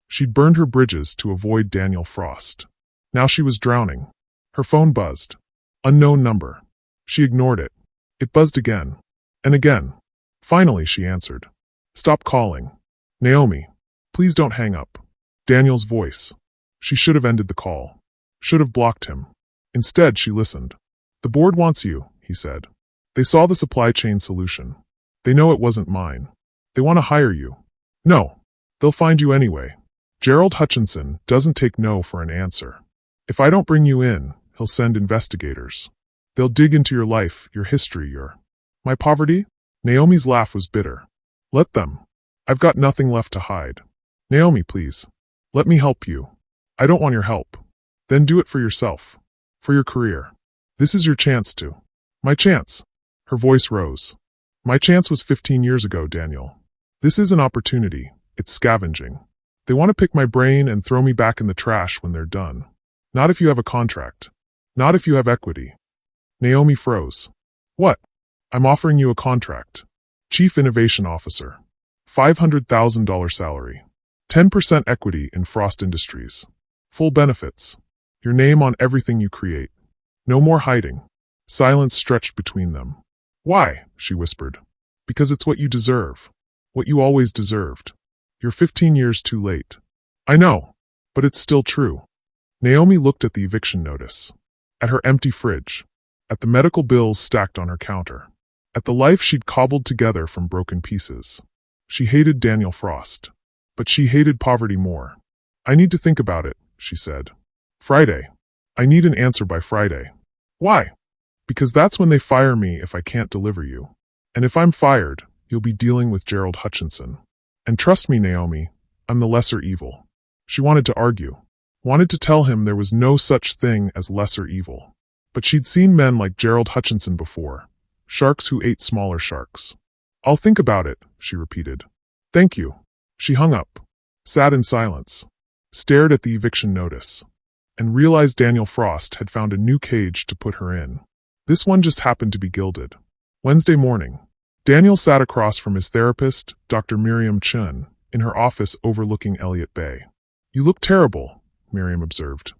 She'd burned her bridges to avoid Daniel Frost. Now she was drowning. Her phone buzzed. Unknown number. She ignored it. It buzzed again. And again. Finally, she answered. Stop calling. Naomi. Please don't hang up. Daniel's voice. She should have ended the call. Should have blocked him. Instead, she listened. The board wants you, he said. They saw the supply chain solution. They know it wasn't mine. They want to hire you. No. They'll find you anyway. Gerald Hutchinson doesn't take no for an answer. If I don't bring you in, he'll send investigators. They'll dig into your life, your history, my poverty? Naomi's laugh was bitter. Let them. I've got nothing left to hide. Naomi, please. Let me help you. I don't want your help. Then do it for yourself. For your career. This is your chance to. My chance. Her voice rose. My chance was 15 years ago, Daniel. This is an opportunity. It's scavenging. They want to pick my brain and throw me back in the trash when they're done. Not if you have a contract. Not if you have equity. Naomi froze. What? I'm offering you a contract. Chief Innovation Officer. $500,000 salary. 10% equity in Frost Industries. Full benefits. Your name on everything you create. No more hiding. Silence stretched between them. Why? She whispered. Because it's what you deserve. What you always deserved. You're 15 years too late. I know. But it's still true. Naomi looked at the eviction notice. At her empty fridge. At the medical bills stacked on her counter. At the life she'd cobbled together from broken pieces. She hated Daniel Frost. But she hated poverty more. I need to think about it, she said. Friday. I need an answer by Friday. Why? Because that's when they fire me if I can't deliver you. And if I'm fired, you'll be dealing with Gerald Hutchinson. And trust me, Naomi, I'm the lesser evil. She wanted to argue. Wanted to tell him there was no such thing as lesser evil. But she'd seen men like Gerald Hutchinson before. Sharks who ate smaller sharks. I'll think about it, she repeated. Thank you. She hung up. Sat in silence. Stared at the eviction notice. And realized Daniel Frost had found a new cage to put her in. This one just happened to be gilded. Wednesday morning. Daniel sat across from his therapist, Dr. Miriam Chun, in her office overlooking Elliott Bay. You look terrible, Miriam observed.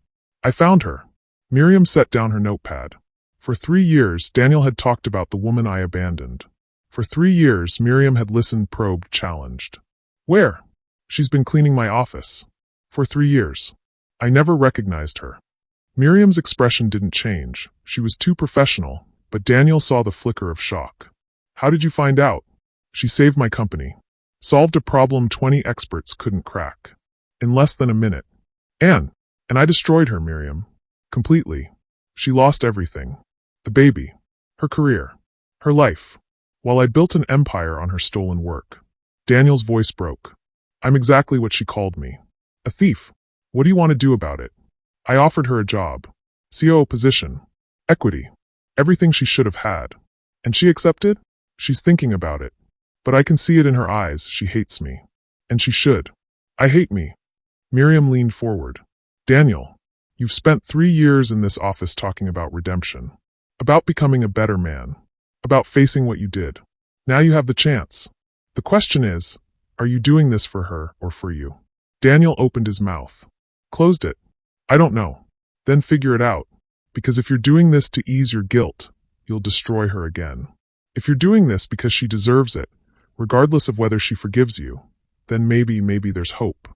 I found her. Miriam set down her notepad. For 3 years, Daniel had talked about the woman I abandoned. For 3 years, Miriam had listened, probed, challenged. Where? She's been cleaning my office. For 3 years. I never recognized her. Miriam's expression didn't change. She was too professional, but Daniel saw the flicker of shock. How did you find out? She saved my company. Solved a problem 20 experts couldn't crack. In less than a minute. And I destroyed her, Miriam. Completely. She lost everything. The baby. Her career. Her life. While I built an empire on her stolen work. Daniel's voice broke. I'm exactly what she called me. A thief. What do you want to do about it? I offered her a job. COO position. Equity. Everything she should have had. And she accepted? She's thinking about it. But I can see it in her eyes, she hates me. And she should. I hate me. Miriam leaned forward. Daniel, you've spent 3 years in this office talking about redemption. About becoming a better man. About facing what you did. Now you have the chance. The question is, Are you doing this for her or for you? Daniel opened his mouth. Closed it. I don't know. Then figure it out. Because if you're doing this to ease your guilt, you'll destroy her again. If you're doing this because she deserves it, regardless of whether she forgives you, then maybe there's hope.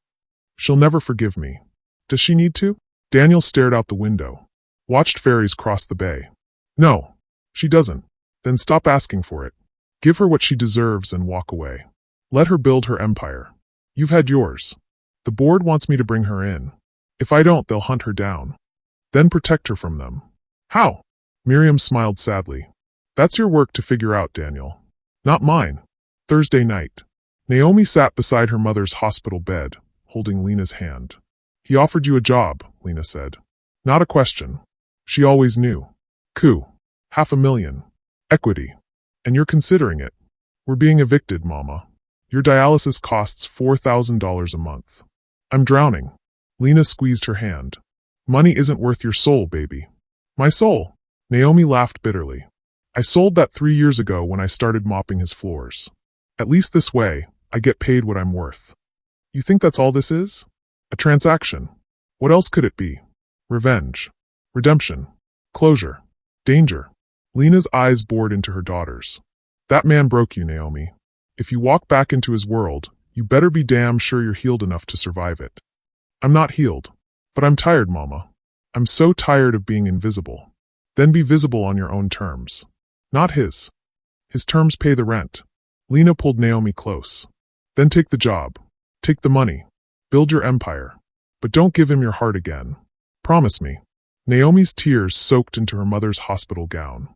She'll never forgive me. Does she need to? Daniel stared out the window. Watched ferries cross the bay. No, she doesn't. Then stop asking for it. Give her what she deserves and walk away. Let her build her empire. You've had yours. The board wants me to bring her in. If I don't, they'll hunt her down. Then protect her from them. How? Miriam smiled sadly. That's your work to figure out, Daniel. Not mine. Thursday night. Naomi sat beside her mother's hospital bed, holding Lena's hand. He offered you a job, Lena said. Not a question. She always knew. Coup. $500,000. Equity. And you're considering it. We're being evicted, Mama. Your dialysis costs $4,000 a month. I'm drowning. Lena squeezed her hand. Money isn't worth your soul, baby. My soul? Naomi laughed bitterly. I sold that 3 years ago when I started mopping his floors. At least this way, I get paid what I'm worth. You think that's all this is? A transaction. What else could it be? Revenge. Redemption. Closure. Danger. Lena's eyes bored into her daughter's. That man broke you, Naomi. If you walk back into his world, you better be damn sure you're healed enough to survive it. I'm not healed. But I'm tired, Mama. I'm so tired of being invisible. Then be visible on your own terms. Not his. His terms pay the rent. Lena pulled Naomi close. Then take the job. Take the money. Build your empire. But don't give him your heart again. Promise me. Naomi's tears soaked into her mother's hospital gown.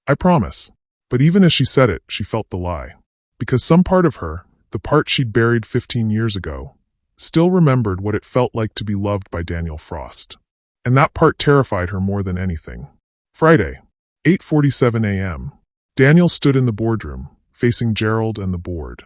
I promise. But even as she said it, she felt the lie. Because some part of her, the part she'd buried 15 years ago, still remembered what it felt like to be loved by Daniel Frost. And that part terrified her more than anything. Friday, 8:47 a.m. Daniel stood in the boardroom, facing Gerald and the board.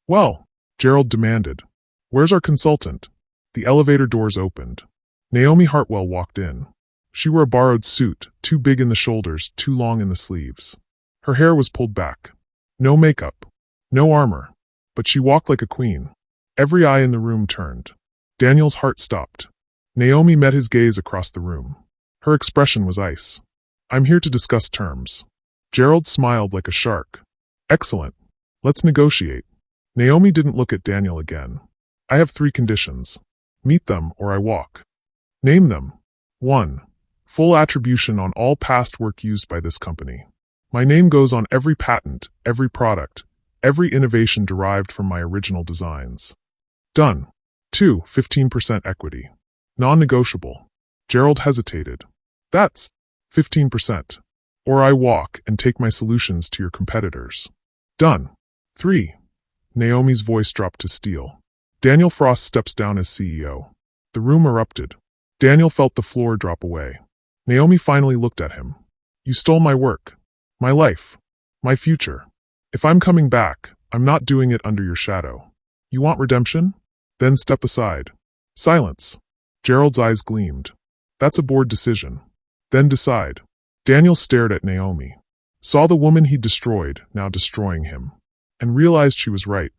Well, Gerald demanded. Where's our consultant? The elevator doors opened. Naomi Hartwell walked in. She wore a borrowed suit, too big in the shoulders, too long in the sleeves. Her hair was pulled back. No makeup. No armor. But she walked like a queen. Every eye in the room turned. Daniel's heart stopped. Naomi met his gaze across the room. Her expression was ice. I'm here to discuss terms. Gerald smiled like a shark. Excellent. Let's negotiate. Naomi didn't look at Daniel again. I have 3 conditions. Meet them or I walk. Name them. 1. Full attribution on all past work used by this company. My name goes on every patent, every product, every innovation derived from my original designs. Done. 2. 15% equity. Non-negotiable. Gerald hesitated. That's 15%. Or I walk and take my solutions to your competitors. Done. 3. Naomi's voice dropped to steel. Daniel Frost steps down as CEO. The room erupted. Daniel felt the floor drop away. Naomi finally looked at him. You stole my work. My life. My future. If I'm coming back, I'm not doing it under your shadow. You want redemption? Then step aside. Silence. Gerald's eyes gleamed. That's a board decision. Then decide. Daniel stared at Naomi. Saw the woman he'd destroyed, now destroying him. And realized she was right.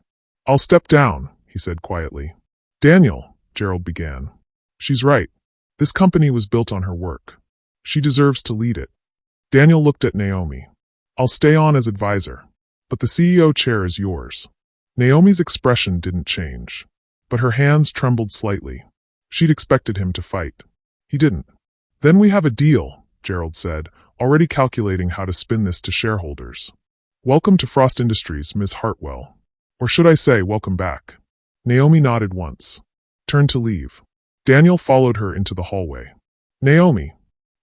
I'll step down, he said quietly. Daniel, Gerald began. She's right. This company was built on her work. She deserves to lead it. Daniel looked at Naomi. I'll stay on as advisor. But the CEO chair is yours. Naomi's expression didn't change. But her hands trembled slightly. She'd expected him to fight. He didn't. Then we have a deal, Gerald said, already calculating how to spin this to shareholders. Welcome to Frost Industries, Ms. Hartwell. Or should I say, welcome back. Naomi nodded once. Turned to leave. Daniel followed her into the hallway. Naomi.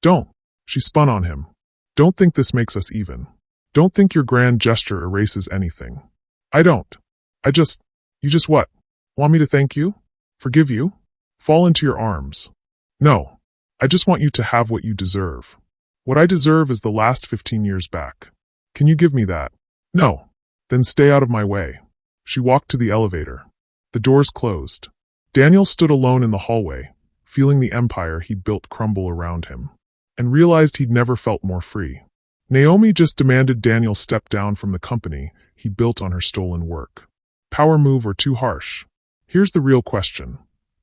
Don't. She spun on him. Don't think this makes us even. Don't think your grand gesture erases anything. I don't. You just what? Want me to thank you? Forgive you? Fall into your arms. No. I just want you to have what you deserve. What I deserve is the last 15 years back. Can you give me that? No. Then stay out of my way. She walked to the elevator. The doors closed. Daniel stood alone in the hallway, feeling the empire he'd built crumble around him, and realized he'd never felt more free. Naomi just demanded Daniel step down from the company he built on her stolen work. Power move or too harsh? Here's the real question.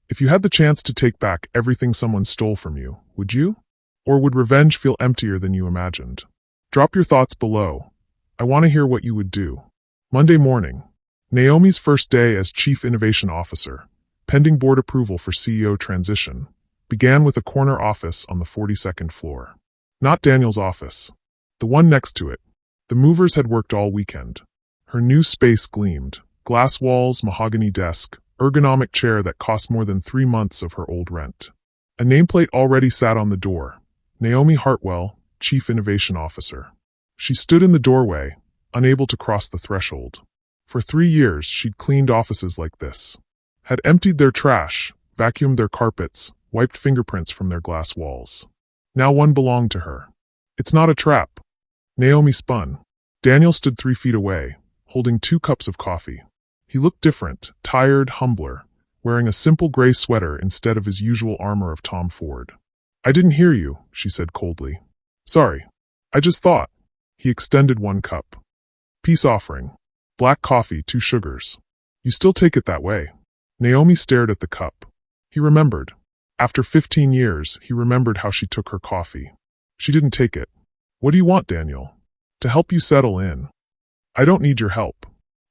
If you had the chance to take back everything someone stole from you, would you? Or would revenge feel emptier than you imagined? Drop your thoughts below. I want to hear what you would do. Monday morning. Naomi's first day as Chief Innovation Officer, pending board approval for CEO transition, began with a corner office on the 42nd floor. Not Daniel's office. The one next to it. The movers had worked all weekend. Her new space gleamed. Glass walls, mahogany desk, ergonomic chair that cost more than 3 months of her old rent. A nameplate already sat on the door. Naomi Heartfelt, Chief Innovation Officer. She stood in the doorway, unable to cross the threshold. For 3 years, she'd cleaned offices like this. Had emptied their trash, vacuumed their carpets, wiped fingerprints from their glass walls. Now one belonged to her. It's not a trap. Naomi spun. Daniel stood 3 feet away, holding 2 cups of coffee. He looked different, tired, humbler, wearing a simple gray sweater instead of his usual armor of Tom Ford. I didn't hear you, she said coldly. Sorry. I just thought. He extended 1 cup. Peace offering. Black coffee, 2 sugars. You still take it that way. Naomi stared at the cup. He remembered. After 15 years, he remembered how she took her coffee. She didn't take it. What do you want, Daniel? To help you settle in. I don't need your help.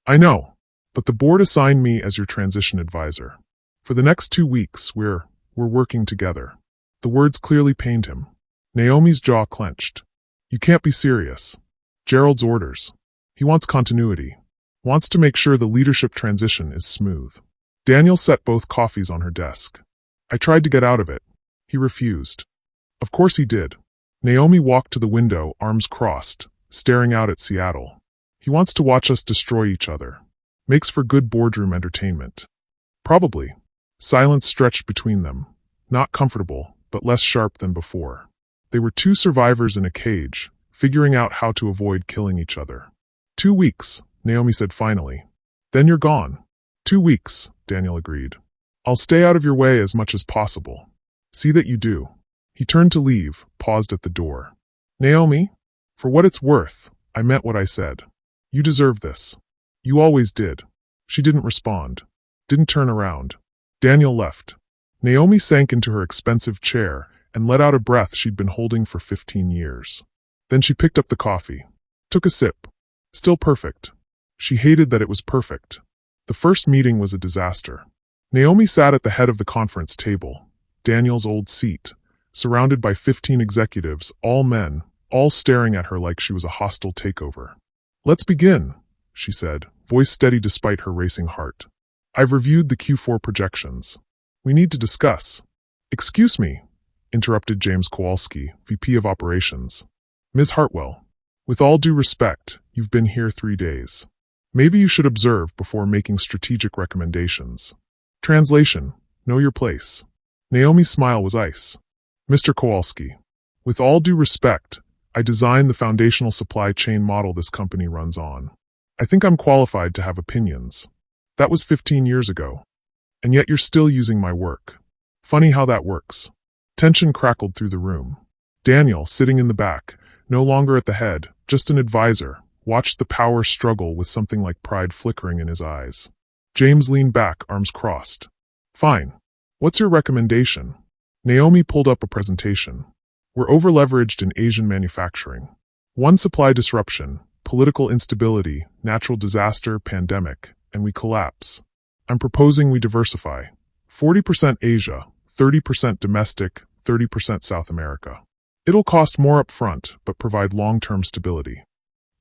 I know. But the board assigned me as your transition advisor. For the next 2 weeks, we're working together. The words clearly pained him. Naomi's jaw clenched. You can't be serious. Gerald's orders. He wants continuity. Wants to make sure the leadership transition is smooth. Daniel set both coffees on her desk. I tried to get out of it. He refused. Of course he did. Naomi walked to the window, arms crossed, staring out at Seattle. He wants to watch us destroy each other. Makes for good boardroom entertainment. Probably. Silence stretched between them. Not comfortable, but less sharp than before. They were 2 survivors in a cage, figuring out how to avoid killing each other. 2 weeks, Naomi said finally. Then you're gone. 2 weeks, Daniel agreed. I'll stay out of your way as much as possible. See that you do. He turned to leave, paused at the door. Naomi, for what it's worth, I meant what I said. You deserve this. You always did. She didn't respond. Didn't turn around. Daniel left. Naomi sank into her expensive chair and let out a breath she'd been holding for 15 years. Then she picked up the coffee. Took a sip. Still perfect. She hated that it was perfect. The first meeting was a disaster. Naomi sat at the head of the conference table, Daniel's old seat, surrounded by 15 executives, all men, all staring at her like she was a hostile takeover. Let's begin, she said, voice steady despite her racing heart. I've reviewed the Q4 projections. We need to discuss. Excuse me, interrupted James Kowalski, VP of Operations. Ms. Heartfelt, with all due respect, you've been here 3 days. Maybe you should observe before making strategic recommendations. Translation, know your place. Naomi's smile was ice. Mr. Kowalski, with all due respect, I designed the foundational supply chain model this company runs on. I think I'm qualified to have opinions. That was 15 years ago. And yet you're still using my work. Funny how that works. Tension crackled through the room. Daniel, sitting in the back, no longer at the head, just an advisor, watched the power struggle with something like pride flickering in his eyes. James leaned back, arms crossed. Fine. What's your recommendation? Naomi pulled up a presentation. We're over-leveraged in Asian manufacturing. One supply disruption, political instability, natural disaster, pandemic, and we collapse. I'm proposing we diversify. 40% Asia, 30% domestic, 30% South America. It'll cost more upfront, but provide long-term stability.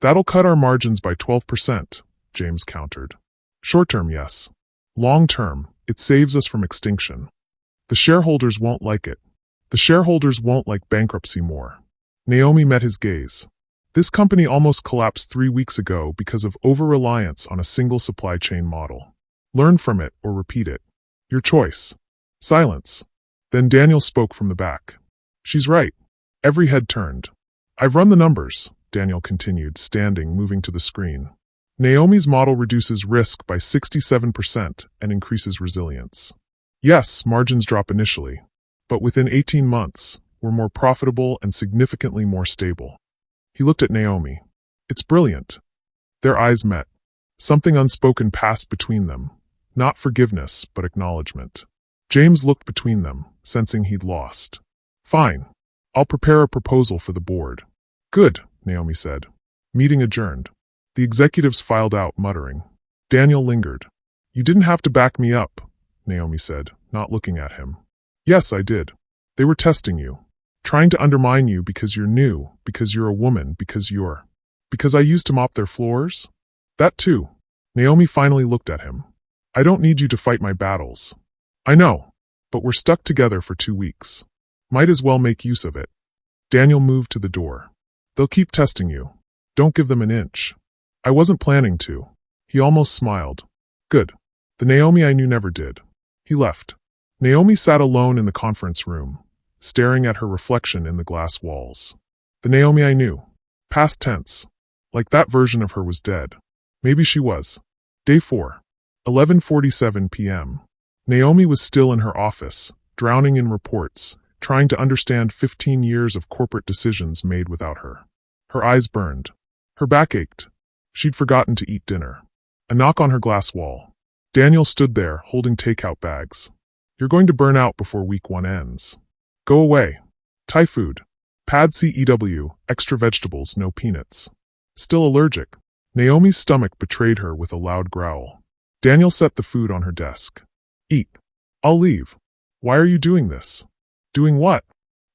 That'll cut our margins by 12%, James countered. Short-term, yes. Long-term, it saves us from extinction. The shareholders won't like it. The shareholders won't like bankruptcy more. Naomi met his gaze. This company almost collapsed 3 weeks ago because of over-reliance on a single supply chain model. Learn from it or repeat it. Your choice. Silence. Then Daniel spoke from the back. She's right. Every head turned. I've run the numbers, Daniel continued, standing, moving to the screen. Naomi's model reduces risk by 67% and increases resilience. Yes, margins drop initially, but within 18 months, we're more profitable and significantly more stable. He looked at Naomi. It's brilliant. Their eyes met. Something unspoken passed between them. Not forgiveness, but acknowledgement. James looked between them, sensing he'd lost. Fine. I'll prepare a proposal for the board. Good, Naomi said. Meeting adjourned. The executives filed out, muttering. Daniel lingered. You didn't have to back me up, Naomi said, not looking at him. Yes, I did. They were testing you. Trying to undermine you because you're new, because you're a woman, because I used to mop their floors? That too. Naomi finally looked at him. I don't need you to fight my battles. I know, but we're stuck together for 2 weeks. Might as well make use of it. Daniel moved to the door. They'll keep testing you. Don't give them an inch. I wasn't planning to. He almost smiled. Good. The Naomi I knew never did. He left. Naomi sat alone in the conference room, staring at her reflection in the glass walls. The Naomi I knew. Past tense. Like that version of her was dead. Maybe she was. Day 4. 11:47 p.m. Naomi was still in her office, drowning in reports, trying to understand 15 years of corporate decisions made without her. Her eyes burned. Her back ached. She'd forgotten to eat dinner. A knock on her glass wall. Daniel stood there, holding takeout bags. You're going to burn out before week 1 ends. Go away. Thai food. Pad CEW, extra vegetables, no peanuts. Still allergic. Naomi's stomach betrayed her with a loud growl. Daniel set the food on her desk. Eat. I'll leave. Why are you doing this? Doing what?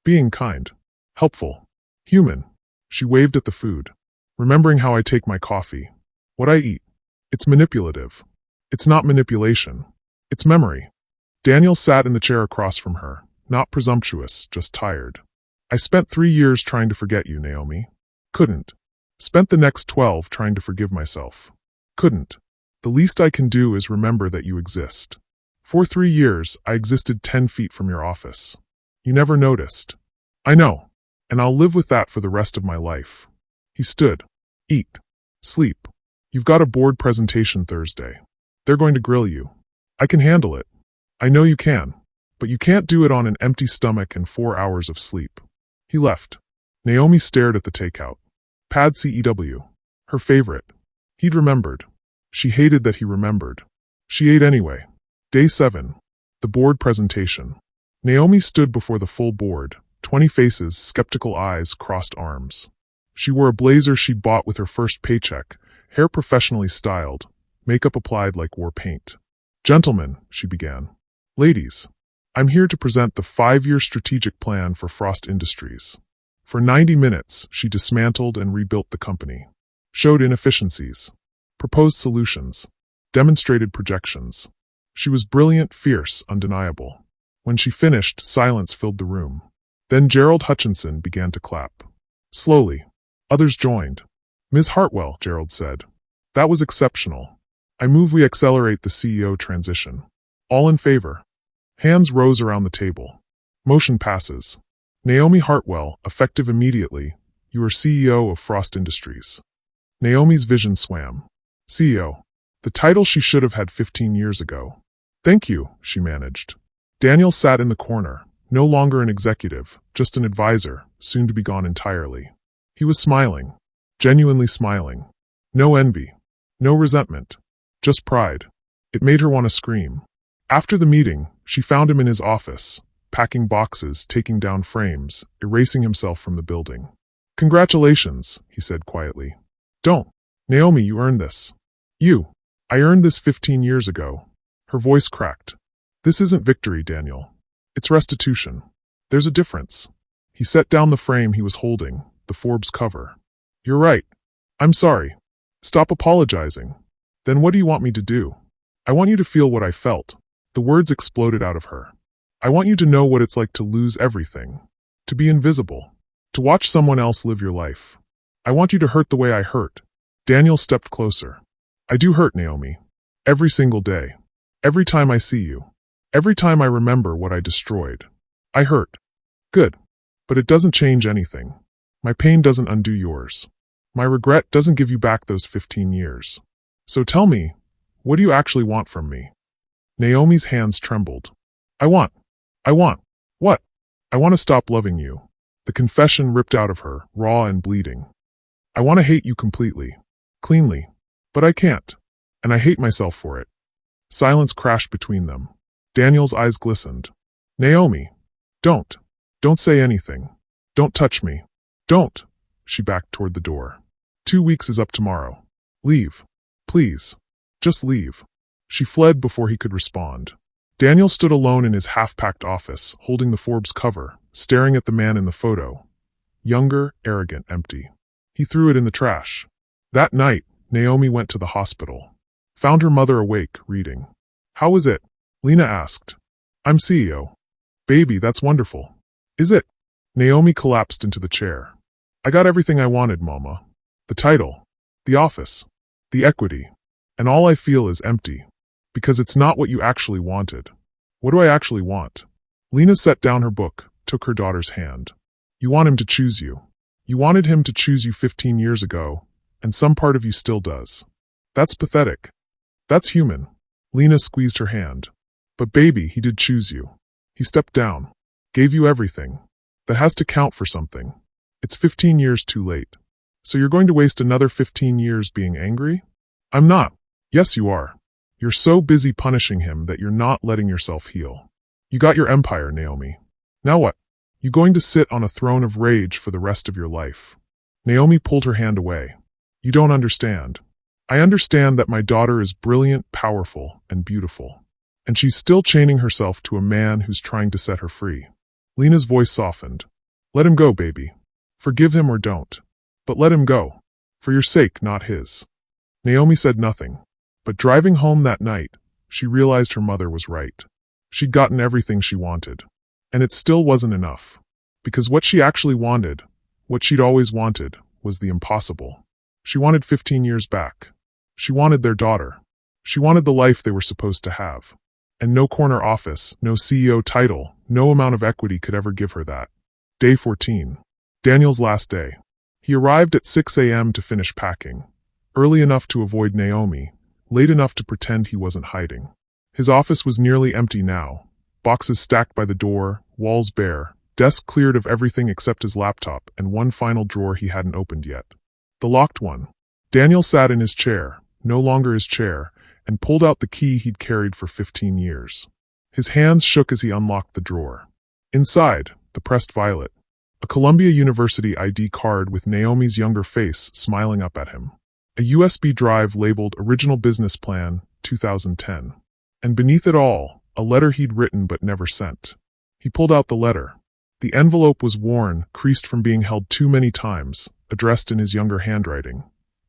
Being kind. Helpful. Human. She waved at the food. Remembering how I take my coffee. What I eat. It's manipulative. It's not manipulation. It's memory. Daniel sat in the chair across from her, not presumptuous, just tired. I spent 3 years trying to forget you, Naomi. Couldn't. Spent the next 12 trying to forgive myself. Couldn't. The least I can do is remember that you exist. For 3 years, I existed 10 feet from your office. You never noticed. I know. And I'll live with that for the rest of my life. He stood. Eat. Sleep. You've got a board presentation Thursday. They're going to grill you. I can handle it. I know you can. But you can't do it on an empty stomach and 4 hours of sleep. He left. Naomi stared at the takeout. Pad CEW. Her favorite. He'd remembered. She hated that he remembered. She ate anyway. Day 7. The board presentation. Naomi stood before the full board, 20 faces, skeptical eyes, crossed arms. She wore a blazer she'd bought with her first paycheck, hair professionally styled, makeup applied like war paint. Gentlemen, she began. Ladies, I'm here to present the 5-year strategic plan for Frost Industries. For 90 minutes, she dismantled and rebuilt the company, showed inefficiencies, proposed solutions, demonstrated projections. She was brilliant, fierce, undeniable. When she finished, silence filled the room. Then Gerald Hutchinson began to clap. Slowly. Others joined. Ms. Hartwell, Gerald said. That was exceptional. I move we accelerate the CEO transition. All in favor? Hands rose around the table. Motion passes. Naomi Hartwell, effective immediately. You are CEO of Frost Industries. Naomi's vision swam. CEO. The title she should have had 15 years ago. Thank you, she managed. Daniel sat in the corner, no longer an executive, just an advisor, soon to be gone entirely. He was smiling. Genuinely smiling. No envy. No resentment. Just pride. It made her want to scream. After the meeting, she found him in his office, packing boxes, taking down frames, erasing himself from the building. Congratulations, he said quietly. Don't. Naomi, you earned this. You. I earned this 15 years ago. Her voice cracked. This isn't victory, Daniel. It's restitution. There's a difference. He set down the frame he was holding, the Forbes cover. You're right. I'm sorry. Stop apologizing. Then what do you want me to do? I want you to feel what I felt. The words exploded out of her. I want you to know what it's like to lose everything. To be invisible. To watch someone else live your life. I want you to hurt the way I hurt. Daniel stepped closer. I do hurt, Naomi. Every single day. Every time I see you. Every time I remember what I destroyed. I hurt. Good. But it doesn't change anything. My pain doesn't undo yours. My regret doesn't give you back those 15 years. So tell me, what do you actually want from me? Naomi's hands trembled. I want. What? I want to stop loving you. The confession ripped out of her, raw and bleeding. I want to hate you completely. Cleanly. But I can't. And I hate myself for it. Silence crashed between them. Daniel's eyes glistened. Naomi, don't. Don't say anything. Don't touch me. Don't. She backed toward the door. 2 weeks is up tomorrow. Leave. Please. Just leave. She fled before he could respond. Daniel stood alone in his half-packed office, holding the Forbes cover, staring at the man in the photo. Younger, arrogant, empty. He threw it in the trash. That night, Naomi went to the hospital. Found her mother awake, reading. How is it? Lena asked. I'm CEO. Baby, that's wonderful. Is it? Naomi collapsed into the chair. I got everything I wanted, Mama. The title. The office. The equity. And all I feel is empty. Because it's not what you actually wanted. What do I actually want? Lena set down her book, took her daughter's hand. You want him to choose you. You wanted him to choose you 15 years ago, and some part of you still does. That's pathetic. That's human. Lena squeezed her hand. But baby, he did choose you. He stepped down. Gave you everything. That has to count for something. It's 15 years too late. So you're going to waste another 15 years being angry? I'm not. Yes, you are. You're so busy punishing him that you're not letting yourself heal. You got your empire, Naomi. Now what? You going to sit on a throne of rage for the rest of your life? Naomi pulled her hand away. You don't understand. I understand that my daughter is brilliant, powerful, and beautiful. And she's still chaining herself to a man who's trying to set her free. Lena's voice softened. Let him go, baby. Forgive him or don't. But let him go. For your sake, not his. Naomi said nothing. But driving home that night, she realized her mother was right. She'd gotten everything she wanted. And it still wasn't enough. Because what she actually wanted, what she'd always wanted, was the impossible. She wanted 15 years back. She wanted their daughter. She wanted the life they were supposed to have. And no corner office, no CEO title, no amount of equity could ever give her that. Day 14. Daniel's last day. He arrived at 6 a.m. to finish packing. Early enough to avoid Naomi, late enough to pretend he wasn't hiding. His office was nearly empty now. Boxes stacked by the door, walls bare, desk cleared of everything except his laptop and one final drawer he hadn't opened yet. The locked one. Daniel sat in his chair, no longer his chair, and pulled out the key he'd carried for 15 years. His hands shook as he unlocked the drawer. Inside, the pressed violet. A Columbia University ID card with Naomi's younger face smiling up at him. A USB drive labeled Original Business Plan, 2010. And beneath it all, a letter he'd written but never sent. He pulled out the letter. The envelope was worn, creased from being held too many times, addressed in his younger handwriting.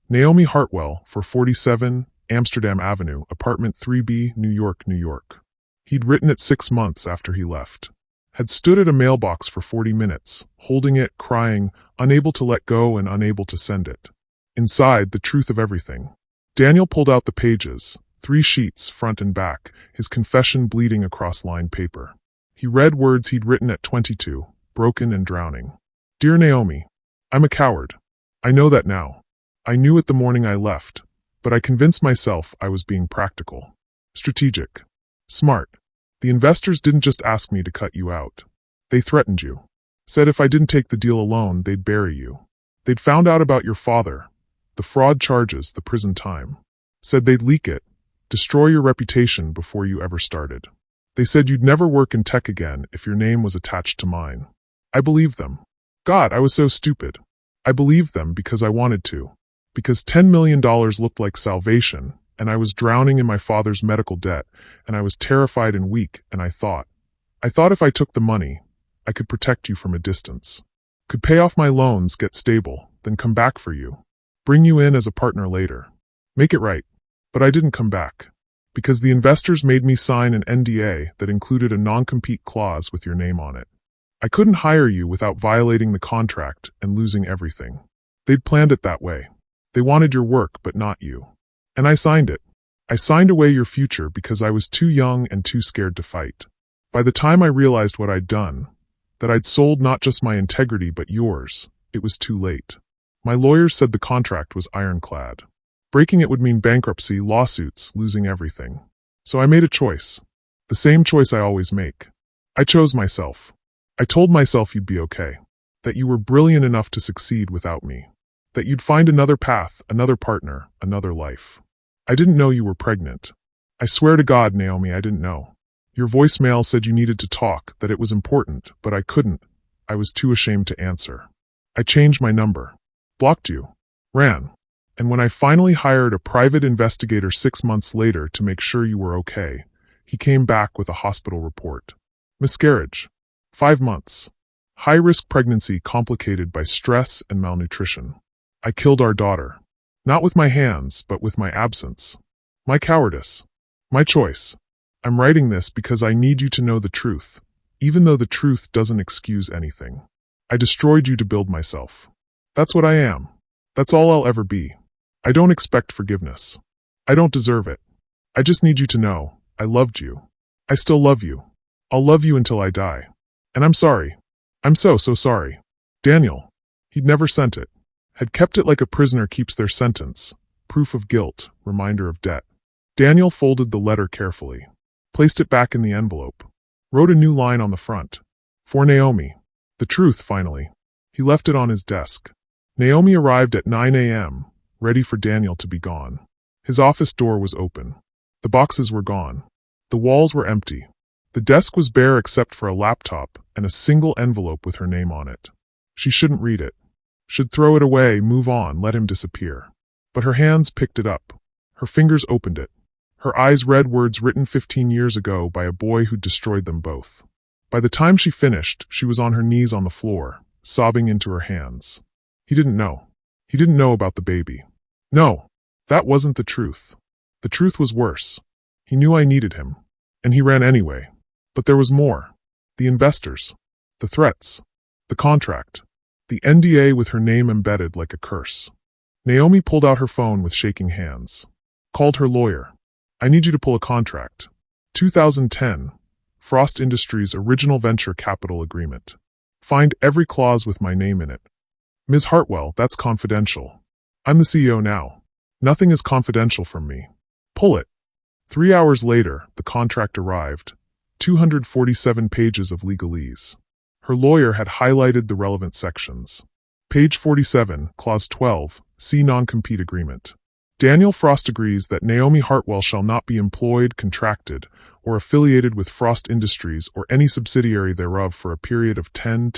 Naomi Hartwell, for 47 Amsterdam Avenue, apartment 3B, New York, New York. He'd written it 6 months after he left. Had stood at a mailbox for 40 minutes, holding it, crying, unable to let go and unable to send it. Inside, the truth of everything. Daniel pulled out the pages, 3 sheets, front and back, his confession bleeding across lined paper. He read words he'd written at 22, broken and drowning. Dear Naomi, I'm a coward. I know that now. I knew it the morning I left, but I convinced myself I was being practical. Strategic. Smart. The investors didn't just ask me to cut you out. They threatened you. Said if I didn't take the deal alone, they'd bury you. They'd found out about your father, the fraud charges, the prison time. Said they'd leak it, destroy your reputation before you ever started. They said you'd never work in tech again if your name was attached to mine. I believed them. God, I was so stupid. I believed them because I wanted to. Because $10 million looked like salvation, and I was drowning in my father's medical debt, and I was terrified and weak, and I thought if I took the money, I could protect you from a distance. Could pay off my loans, get stable, then come back for you. Bring you in as a partner later. Make it right. But I didn't come back. Because the investors made me sign an NDA that included a non-compete clause with your name on it. I couldn't hire you without violating the contract and losing everything. They'd planned it that way. They wanted your work, but not you. And I signed it. I signed away your future because I was too young and too scared to fight. By the time I realized what I'd done, that I'd sold not just my integrity but yours, it was too late. My lawyers said the contract was ironclad. Breaking it would mean bankruptcy, lawsuits, losing everything. So I made a choice. The same choice I always make. I chose myself. I told myself you'd be okay. That you were brilliant enough to succeed without me. That you'd find another path, another partner, another life. I didn't know you were pregnant. I swear to God, Naomi, I didn't know. Your voicemail said you needed to talk, that it was important, but I couldn't. I was too ashamed to answer. I changed my number. Blocked you. Ran. And when I finally hired a private investigator 6 months later to make sure you were okay, he came back with a hospital report. Miscarriage. 5 months. High-risk pregnancy complicated by stress and malnutrition. I killed our daughter. Not with my hands, but with my absence. My cowardice. My choice. I'm writing this because I need you to know the truth, even though the truth doesn't excuse anything. I destroyed you to build myself. That's what I am. That's all I'll ever be. I don't expect forgiveness. I don't deserve it. I just need you to know, I loved you. I still love you. I'll love you until I die. And I'm sorry. I'm so sorry. Daniel. He'd never sent it. Had kept it like a prisoner keeps their sentence. Proof of guilt, reminder of debt. Daniel folded the letter carefully. Placed it back in the envelope. Wrote a new line on the front. For Naomi. The truth, finally. He left it on his desk. Naomi arrived at 9 a.m., ready for Daniel to be gone. His office door was open. The boxes were gone. The walls were empty. The desk was bare except for a laptop and a single envelope with her name on it. She shouldn't read it. Should throw it away, move on, let him disappear. But her hands picked it up. Her fingers opened it. Her eyes read words written 15 years ago by a boy who destroyed them both. By the time she finished, she was on her knees on the floor, sobbing into her hands. He didn't know. He didn't know about the baby. No, that wasn't the truth. The truth was worse. He knew I needed him. And he ran anyway. But there was more. The investors. The threats. The contract. The NDA with her name embedded like a curse. Naomi pulled out her phone with shaking hands. Called her lawyer. I need you to pull a contract. 2010. Frost Industries' original venture capital agreement. Find every clause with my name in it. Ms. Hartwell, that's confidential. I'm the CEO now. Nothing is confidential from me. Pull it. 3 hours later, the contract arrived. 247 pages of legalese. Her lawyer had highlighted the relevant sections. Page 47, Clause 12, see non-compete agreement. Daniel Frost agrees that Naomi Hartwell shall not be employed, contracted, or affiliated with Frost Industries or any subsidiary thereof for a period of 10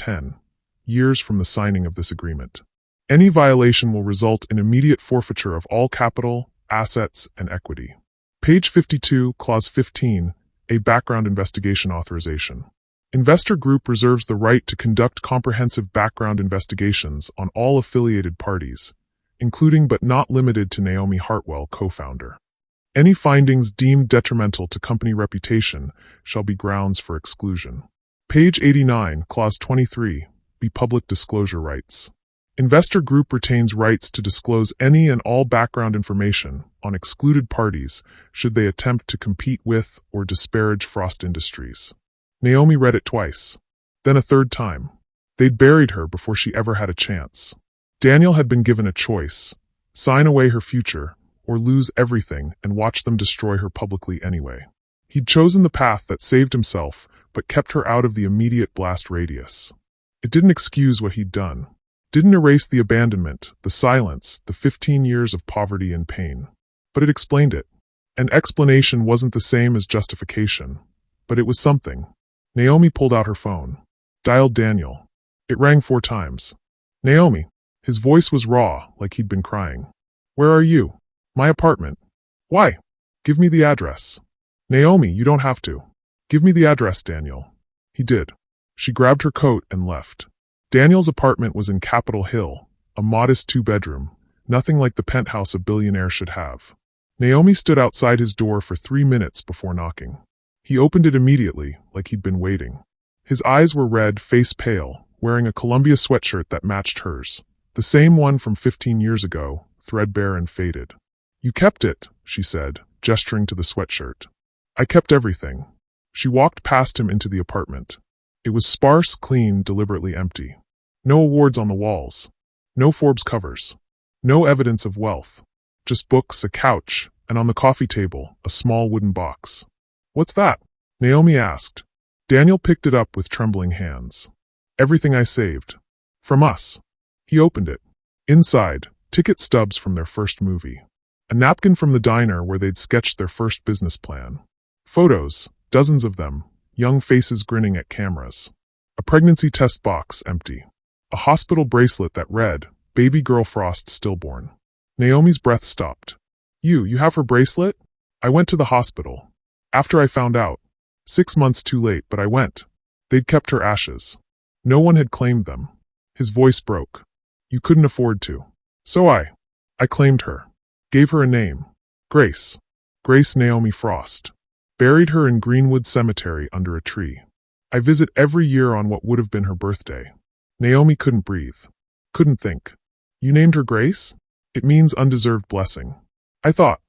years from the signing of this agreement. Any violation will result in immediate forfeiture of all capital, assets, and equity. Page 52, Clause 15, a background investigation authorization. Investor Group reserves the right to conduct comprehensive background investigations on all affiliated parties, including but not limited to Naomi Hartwell, co-founder. Any findings deemed detrimental to company reputation shall be grounds for exclusion. Page 89, Clause 23, be public disclosure rights. Investor Group retains rights to disclose any and all background information on excluded parties should they attempt to compete with or disparage Frost Industries. Naomi read it twice, then a third time. They'd buried her before she ever had a chance. Daniel had been given a choice: sign away her future, or lose everything and watch them destroy her publicly anyway. He'd chosen the path that saved himself, but kept her out of the immediate blast radius. It didn't excuse what he'd done. Didn't erase the abandonment, the silence, the 15 years of poverty and pain. But it explained it. And explanation wasn't the same as justification. But it was something. Naomi pulled out her phone. Dialed Daniel. It rang 4 times. Naomi. His voice was raw, like he'd been crying. Where are you? My apartment. Why? Give me the address. Naomi, you don't have to. Give me the address, Daniel. He did. She grabbed her coat and left. Daniel's apartment was in Capitol Hill, a modest 2-bedroom, nothing like the penthouse a billionaire should have. Naomi stood outside his door for 3 minutes before knocking. He opened it immediately, like he'd been waiting. His eyes were red, face pale, wearing a Columbia sweatshirt that matched hers. The same one from 15 years ago, threadbare and faded. You kept it, she said, gesturing to the sweatshirt. I kept everything. She walked past him into the apartment. It was sparse, clean, deliberately empty. No awards on the walls. No Forbes covers. No evidence of wealth. Just books, a couch, and on the coffee table, a small wooden box. What's that? Naomi asked. Daniel picked it up with trembling hands. Everything I saved. From us. He opened it. Inside, ticket stubs from their first movie. A napkin from the diner where they'd sketched their first business plan. Photos, dozens of them, young faces grinning at cameras. A pregnancy test box empty. A hospital bracelet that read, "Baby Girl Frost Stillborn." Naomi's breath stopped. You have her bracelet? I went to the hospital. After I found out. 6 months too late, but I went. They'd kept her ashes. No one had claimed them. His voice broke. You couldn't afford to. So I claimed her. Gave her a name. Grace. Grace Naomi Frost. Buried her in Greenwood Cemetery under a tree. I visit every year on what would have been her birthday. Naomi couldn't breathe. Couldn't think. You named her Grace? It means undeserved blessing. I thought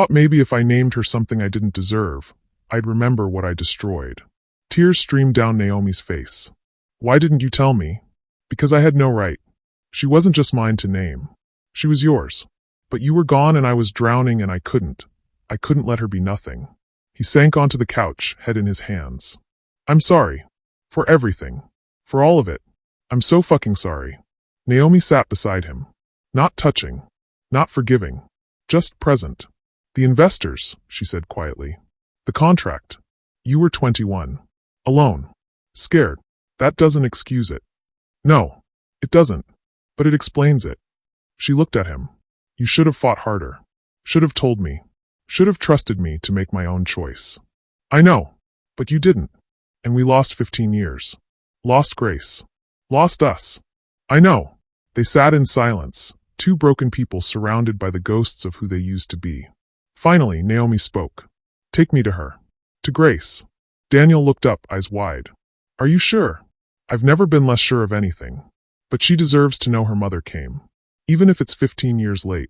maybe if I named her something I didn't deserve, I'd remember what I destroyed. Tears streamed down Naomi's face. Why didn't you tell me? Because I had no right. She wasn't just mine to name. She was yours. But you were gone and I was drowning and I couldn't let her be nothing. He sank onto the couch, head in his hands. I'm sorry. For everything. For all of it. I'm so fucking sorry. Naomi sat beside him. Not touching. Not forgiving. Just present. The investors, she said quietly. The contract. You were 21. Alone. Scared. That doesn't excuse it. No. It doesn't. But it explains it. She looked at him. You should have fought harder. Should have told me. Should have trusted me to make my own choice. I know. But you didn't. And we lost 15 years. Lost Grace. Lost us. I know. They sat in silence, two broken people surrounded by the ghosts of who they used to be. Finally, Naomi spoke. Take me to her. To Grace. Daniel looked up, eyes wide. Are you sure? I've never been less sure of anything. But she deserves to know her mother came. Even if it's 15 years late.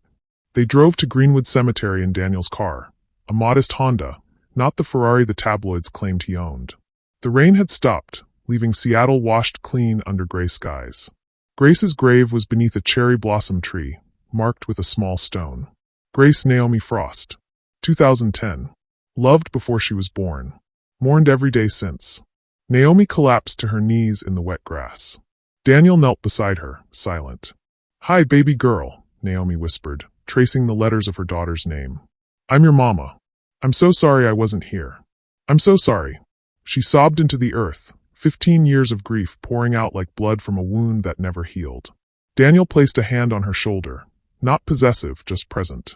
They drove to Greenwood Cemetery in Daniel's car, a modest Honda, not the Ferrari the tabloids claimed he owned. The rain had stopped, leaving Seattle washed clean under gray skies. Grace's grave was beneath a cherry blossom tree, marked with a small stone. Grace Naomi Frost. 2010. Loved before she was born. Mourned every day since. Naomi collapsed to her knees in the wet grass. Daniel knelt beside her, silent. Hi, baby girl, Naomi whispered, tracing the letters of her daughter's name. I'm your mama. I'm so sorry I wasn't here. I'm so sorry. She sobbed into the earth, 15 years of grief pouring out like blood from a wound that never healed. Daniel placed a hand on her shoulder, not possessive, just present.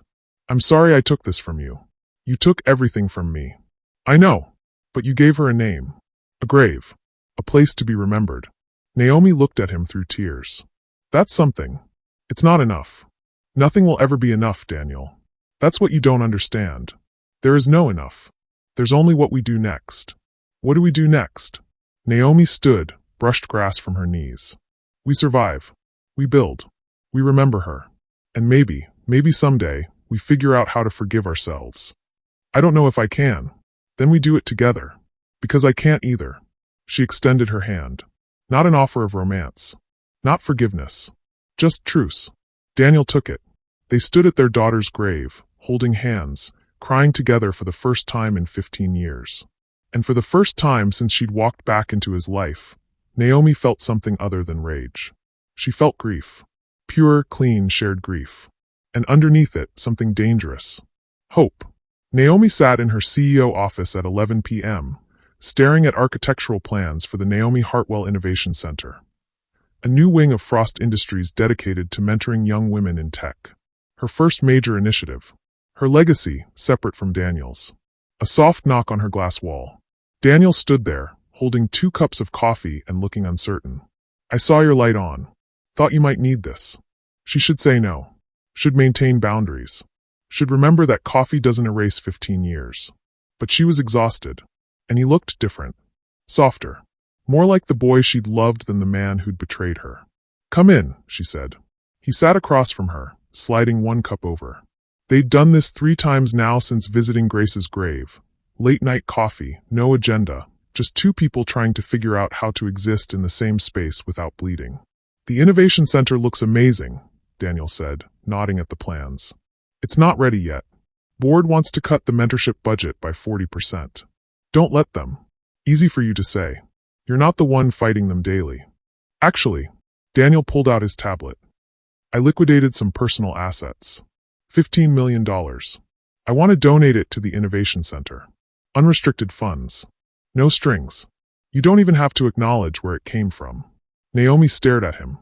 I'm sorry I took this from you. You took everything from me. I know, but you gave her a name, a grave, a place to be remembered. Naomi looked at him through tears. That's something. It's not enough. Nothing will ever be enough, Daniel. That's what you don't understand. There is no enough. There's only what we do next. What do we do next? Naomi stood, brushed grass from her knees. We survive. We build. We remember her. And maybe someday, we figure out how to forgive ourselves. I don't know if I can. Then we do it together. Because I can't either. She extended her hand. Not an offer of romance. Not forgiveness. Just truce. Daniel took it. They stood at their daughter's grave, holding hands, crying together for the first time in 15 years. And for the first time since she'd walked back into his life, Naomi felt something other than rage. She felt grief. Pure, clean, shared grief. And underneath it, something dangerous. Hope. Naomi sat in her CEO office at 11 p.m., staring at architectural plans for the Naomi Hartwell Innovation Center, a new wing of Frost Industries dedicated to mentoring young women in tech. Her first major initiative. Her legacy, separate from Daniel's. A soft knock on her glass wall. Daniel stood there, holding 2 cups of coffee and looking uncertain. I saw your light on. Thought you might need this. She should say no. Should maintain boundaries. Should remember that coffee doesn't erase 15 years. But she was exhausted. And he looked different. Softer. More like the boy she'd loved than the man who'd betrayed her. Come in, she said. He sat across from her, sliding 1 cup over. They'd done this 3 times now since visiting Grace's grave. Late-night coffee, no agenda, just 2 people trying to figure out how to exist in the same space without bleeding. The Innovation Center looks amazing, Daniel said, nodding at the plans. It's not ready yet. Board wants to cut the mentorship budget by 40%. Don't let them. Easy for you to say. You're not the one fighting them daily. Actually, Daniel pulled out his tablet. I liquidated some personal assets. $15 million. I want to donate it to the Innovation Center. Unrestricted funds. No strings. You don't even have to acknowledge where it came from. Naomi stared at him.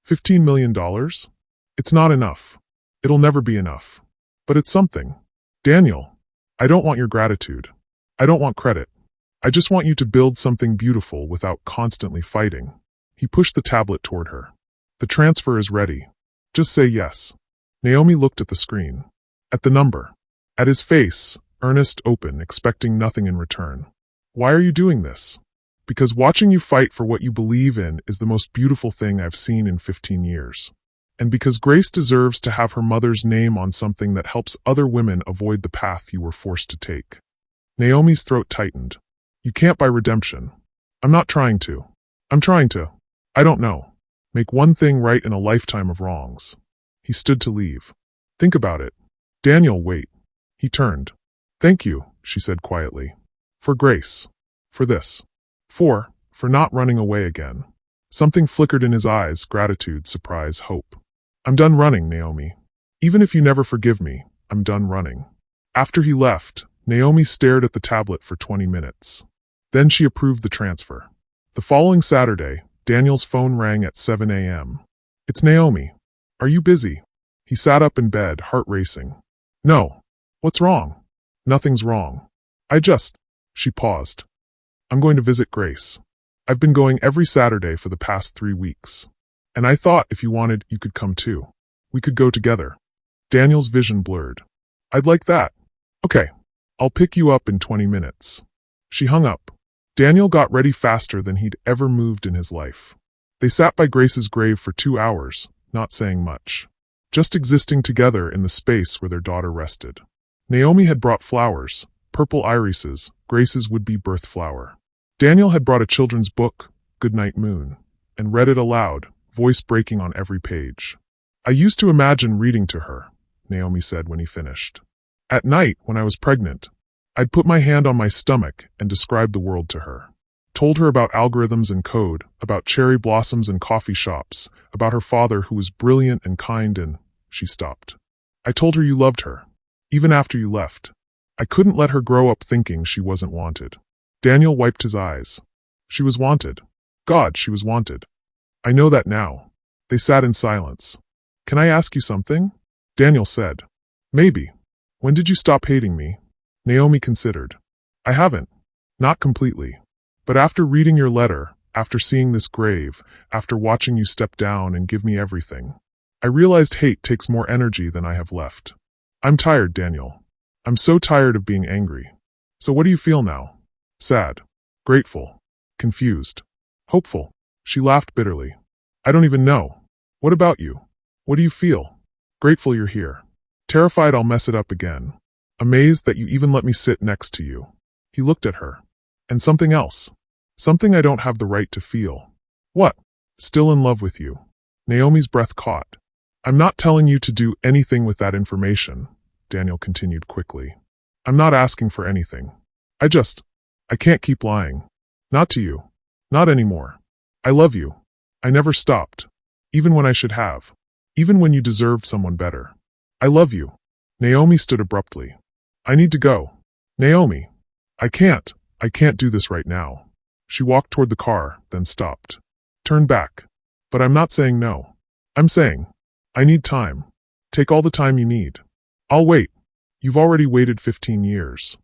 $15 million? It's not enough. It'll never be enough. But it's something. Daniel, I don't want your gratitude. I don't want credit. I just want you to build something beautiful without constantly fighting. He pushed the tablet toward her. The transfer is ready. Just say yes. Naomi looked at the screen. At the number. At his face, earnest, open, expecting nothing in return. Why are you doing this? Because watching you fight for what you believe in is the most beautiful thing I've seen in 15 years. And because Grace deserves to have her mother's name on something that helps other women avoid the path you were forced to take. Naomi's throat tightened. You can't buy redemption. I'm not trying to. I'm trying to. I don't know. Make one thing right in a lifetime of wrongs. He stood to leave. Think about it. Daniel, wait. He turned. Thank you, she said quietly. For Grace. For this. For not running away again. Something flickered in his eyes, gratitude, surprise, hope. I'm done running, Naomi. Even if you never forgive me, I'm done running. After he left, Naomi stared at the tablet for 20 minutes. Then she approved the transfer. The following Saturday, Daniel's phone rang at 7 a.m. It's Naomi. Are you busy? He sat up in bed, heart racing. No. What's wrong? Nothing's wrong. She paused. I'm going to visit Grace. I've been going every Saturday for the past 3 weeks. And I thought if you wanted, you could come too. We could go together. Daniel's vision blurred. I'd like that. Okay. I'll pick you up in 20 minutes. She hung up. Daniel got ready faster than he'd ever moved in his life. They sat by Grace's grave for 2 hours, not saying much. Just existing together in the space where their daughter rested. Naomi had brought flowers, purple irises, Grace's would-be birth flower. Daniel had brought a children's book, Goodnight Moon, and read it aloud, voice breaking on every page. I used to imagine reading to her, Naomi said when he finished. At night, when I was pregnant, I'd put my hand on my stomach and describe the world to her. Told her about algorithms and code, about cherry blossoms and coffee shops, about her father who was brilliant and kind and... She stopped. I told her you loved her. Even after you left. I couldn't let her grow up thinking she wasn't wanted. Daniel wiped his eyes. She was wanted. God, she was wanted. I know that now. They sat in silence. Can I ask you something? Daniel said. Maybe. When did you stop hating me? Naomi considered. I haven't. Not completely. But after reading your letter, after seeing this grave, after watching you step down and give me everything, I realized hate takes more energy than I have left. I'm tired, Daniel. I'm so tired of being angry. So what do you feel now? Sad. Grateful. Confused. Hopeful. She laughed bitterly. I don't even know. What about you? What do you feel? Grateful you're here. Terrified I'll mess it up again. Amazed that you even let me sit next to you. He looked at her. And something else. Something I don't have the right to feel. What? Still in love with you. Naomi's breath caught. I'm not telling you to do anything with that information, Daniel continued quickly. I'm not asking for anything. I can't keep lying. Not to you. Not anymore. I love you. I never stopped. Even when I should have. Even when you deserved someone better. I love you. Naomi stood abruptly. I need to go. Naomi. I can't do this right now. She walked toward the car, then stopped. Turned back. But I'm not saying no. I'm saying, I need time. Take all the time you need. I'll wait. You've already waited 15 years.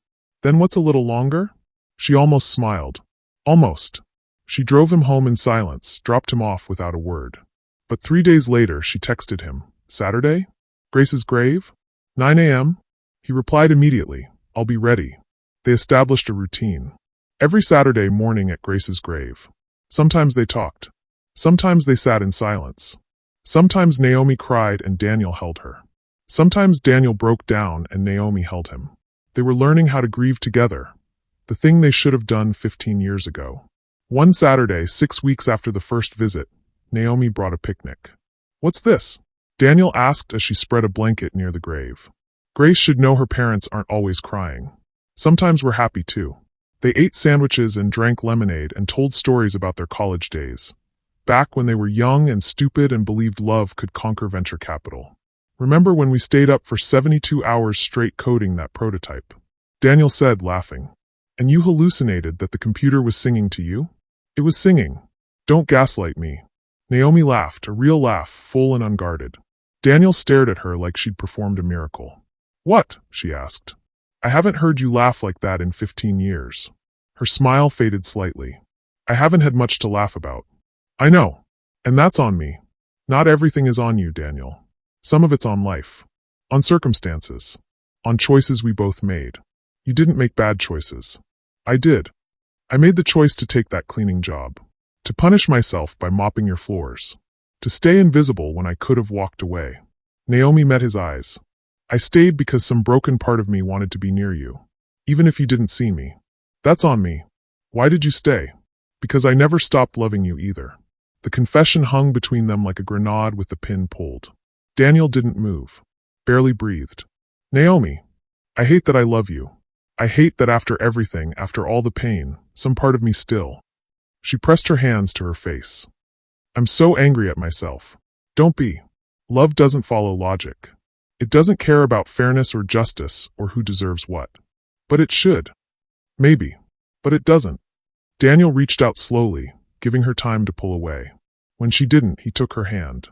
Then what's a little longer? She almost smiled. Almost. She drove him home in silence, dropped him off without a word. But 3 days later she texted him, Saturday? Grace's grave? 9 a.m.? He replied immediately, I'll be ready. They established a routine. Every Saturday morning at Grace's grave. Sometimes they talked. Sometimes they sat in silence. Sometimes Naomi cried and Daniel held her. Sometimes Daniel broke down and Naomi held him. They were learning how to grieve together. The thing they should have done 15 years ago. One Saturday, 6 weeks after the first visit, Naomi brought a picnic. What's this? Daniel asked as she spread a blanket near the grave. Grace should know her parents aren't always crying. Sometimes we're happy too. They ate sandwiches and drank lemonade and told stories about their college days. Back when they were young and stupid and believed love could conquer venture capital. Remember when we stayed up for 72 hours straight coding that prototype? Daniel said, laughing. And you hallucinated that the computer was singing to you? It was singing. Don't gaslight me. Naomi laughed, a real laugh, full and unguarded. Daniel stared at her like she'd performed a miracle. What? She asked. I haven't heard you laugh like that in 15 years. Her smile faded slightly. I haven't had much to laugh about. I know. And that's on me. Not everything is on you, Daniel. Some of it's on life. On circumstances. On choices we both made. You didn't make bad choices. I did. I made the choice to take that cleaning job. To punish myself by mopping your floors. To stay invisible when I could have walked away. Naomi met his eyes. I stayed because some broken part of me wanted to be near you. Even if you didn't see me. That's on me. Why did you stay? Because I never stopped loving you either. The confession hung between them like a grenade with the pin pulled. Daniel didn't move. Barely breathed. Naomi, I hate that I love you. I hate that after everything, after all the pain, some part of me still. She pressed her hands to her face. I'm so angry at myself. Don't be. Love doesn't follow logic. It doesn't care about fairness or justice or who deserves what. But it should. Maybe. But it doesn't. Daniel reached out slowly, giving her time to pull away. When she didn't, he took her hand.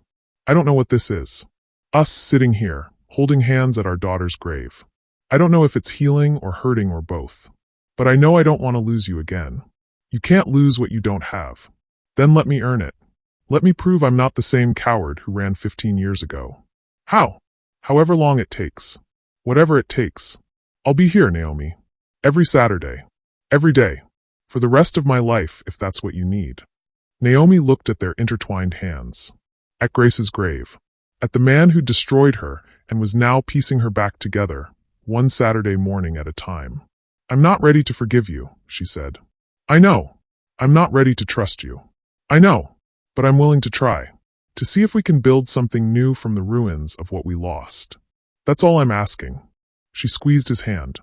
I don't know what this is. Us sitting here, holding hands at our daughter's grave. I don't know if it's healing or hurting or both. But I know I don't want to lose you again. You can't lose what you don't have. Then let me earn it. Let me prove I'm not the same coward who ran 15 years ago. How? However long it takes. Whatever it takes. I'll be here, Naomi. Every Saturday. Every day. For the rest of my life, if that's what you need. Naomi looked at their intertwined hands. At Grace's grave. At the man who destroyed her and was now piecing her back together, one Saturday morning at a time. I'm not ready to forgive you, she said. I know. I'm not ready to trust you. I know. But I'm willing to try. To see if we can build something new from the ruins of what we lost. That's all I'm asking. She squeezed his hand.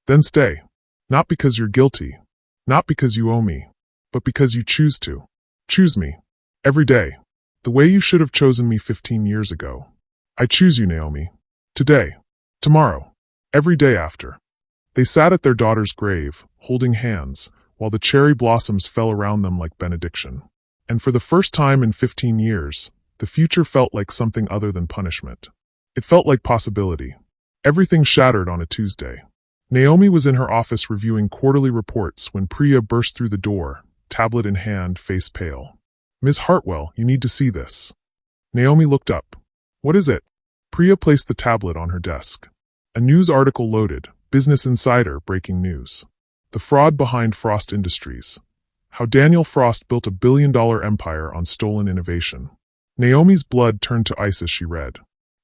Then stay. Not because you're guilty. Not because you owe me. But because you choose to. Choose me. Every day. The way you should have chosen me 15 years ago. I choose you, Naomi. Today. Tomorrow. Every day after. They sat at their daughter's grave, holding hands, while the cherry blossoms fell around them like benediction. And for the first time in 15 years, the future felt like something other than punishment. It felt like possibility. Everything shattered on a Tuesday. Naomi was in her office reviewing quarterly reports when Priya burst through the door, tablet in hand, face pale. Ms. Hartwell, you need to see this. Naomi looked up. What is it? Priya placed the tablet on her desk. A news article loaded, Business Insider breaking news. The fraud behind Frost Industries. How Daniel Frost built a billion-dollar empire on stolen innovation. Naomi's blood turned to ice as she read.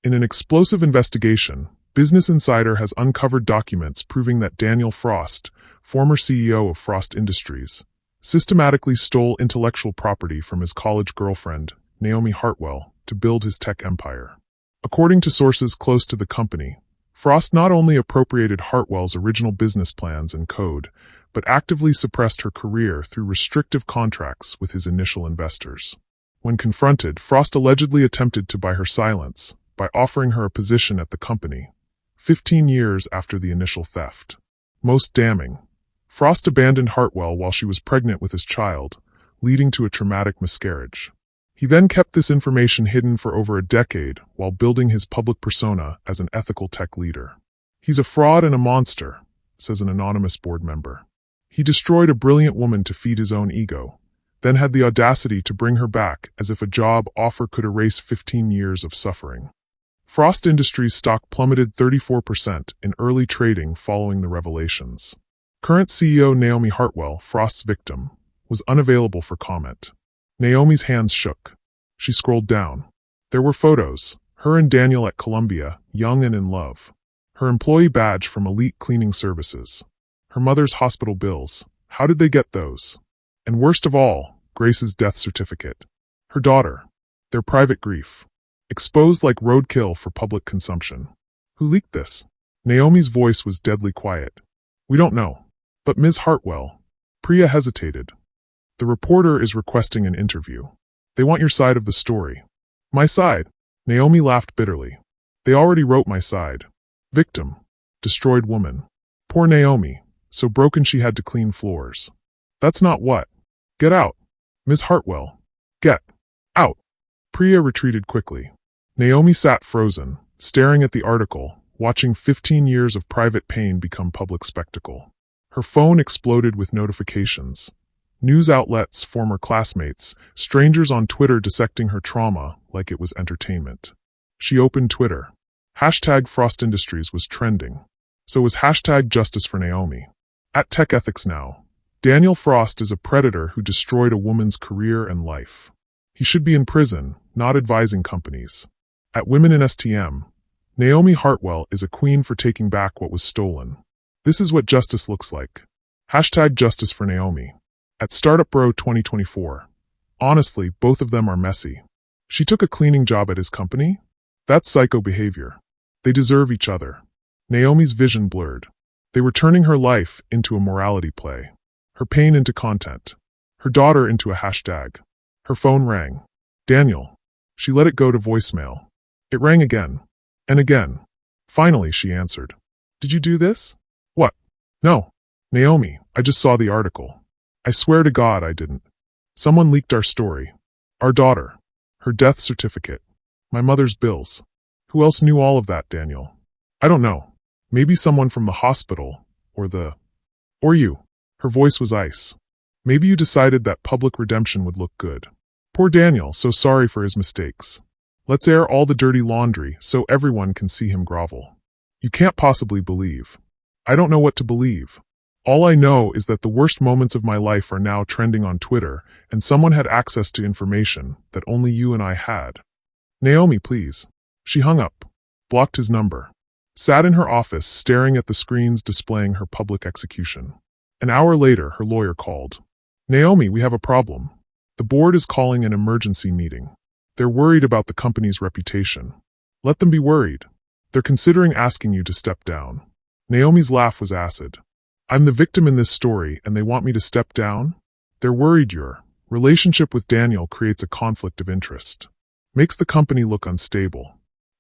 In an explosive investigation, Business Insider has uncovered documents proving that Daniel Frost, former CEO of Frost Industries, systematically stole intellectual property from his college girlfriend, Naomi Hartwell, to build his tech empire. According to sources close to the company, Frost not only appropriated Hartwell's original business plans and code, but actively suppressed her career through restrictive contracts with his initial investors. When confronted, Frost allegedly attempted to buy her silence by offering her a position at the company, 15 years after the initial theft. Most damning, Frost abandoned Hartwell while she was pregnant with his child, leading to a traumatic miscarriage. He then kept this information hidden for over a decade while building his public persona as an ethical tech leader. He's a fraud and a monster, says an anonymous board member. He destroyed a brilliant woman to feed his own ego, then had the audacity to bring her back as if a job offer could erase 15 years of suffering. Frost Industries stock plummeted 34% in early trading following the revelations. Current CEO Naomi Hartwell, Frost's victim, was unavailable for comment. Naomi's hands shook. She scrolled down. There were photos, her and Daniel at Columbia, young and in love. Her employee badge from Elite Cleaning Services. Her mother's hospital bills. How did they get those? And worst of all, Grace's death certificate. Her daughter. Their private grief. Exposed like roadkill for public consumption. Who leaked this? Naomi's voice was deadly quiet. We don't know. But Ms. Hartwell. Priya hesitated. The reporter is requesting an interview. They want your side of the story. My side? Naomi laughed bitterly. They already wrote my side. Victim. Destroyed woman. Poor Naomi, so broken she had to clean floors. That's not what. Get out. Ms. Hartwell. Get out. Priya retreated quickly. Naomi sat frozen, staring at the article, watching 15 years of private pain become public spectacle. Her phone exploded with notifications. News outlets, former classmates, strangers on Twitter dissecting her trauma like it was entertainment. She opened Twitter. Hashtag Frost Industries was trending. So was hashtag Justice for Naomi. At Tech Ethics Now, Daniel Frost is a predator who destroyed a woman's career and life. He should be in prison, not advising companies. At Women in STM, Naomi Hartwell is a queen for taking back what was stolen. This is what justice looks like. Hashtag Justice for Naomi. At Startup Bro 2024. Honestly, both of them are messy. She took a cleaning job at his company? That's psycho behavior. They deserve each other. Naomi's vision blurred. They were turning her life into a morality play. Her pain into content. Her daughter into a hashtag. Her phone rang. Daniel. She let it go to voicemail. It rang again. And again. Finally, she answered. Did you do this? What? No. Naomi, I just saw the article. I swear to God I didn't. Someone leaked our story. Our daughter. Her death certificate. My mother's bills. Who else knew all of that, Daniel? I don't know. Maybe someone from the hospital, or you. Her voice was ice. Maybe you decided that public redemption would look good. Poor Daniel, so sorry for his mistakes. Let's air all the dirty laundry so everyone can see him grovel. You can't possibly believe. I don't know what to believe. All I know is that the worst moments of my life are now trending on Twitter, and someone had access to information that only you and I had. Naomi, please. She hung up, blocked his number, sat in her office staring at the screens displaying her public execution. An hour later, her lawyer called. Naomi, we have a problem. The board is calling an emergency meeting. They're worried about the company's reputation. Let them be worried. They're considering asking you to step down. Naomi's laugh was acid. I'm the victim in this story and they want me to step down? They're worried your relationship with Daniel creates a conflict of interest. Makes the company look unstable.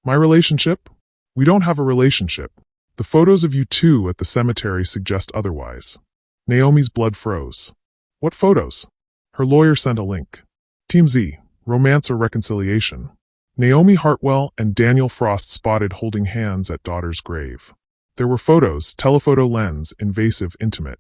My relationship? We don't have a relationship. The photos of you two at the cemetery suggest otherwise. Naomi's blood froze. What photos? Her lawyer sent a link. Team Z, romance or reconciliation. Naomi Hartwell and Daniel Frost spotted holding hands at daughter's grave. There were photos, telephoto lens, invasive, intimate.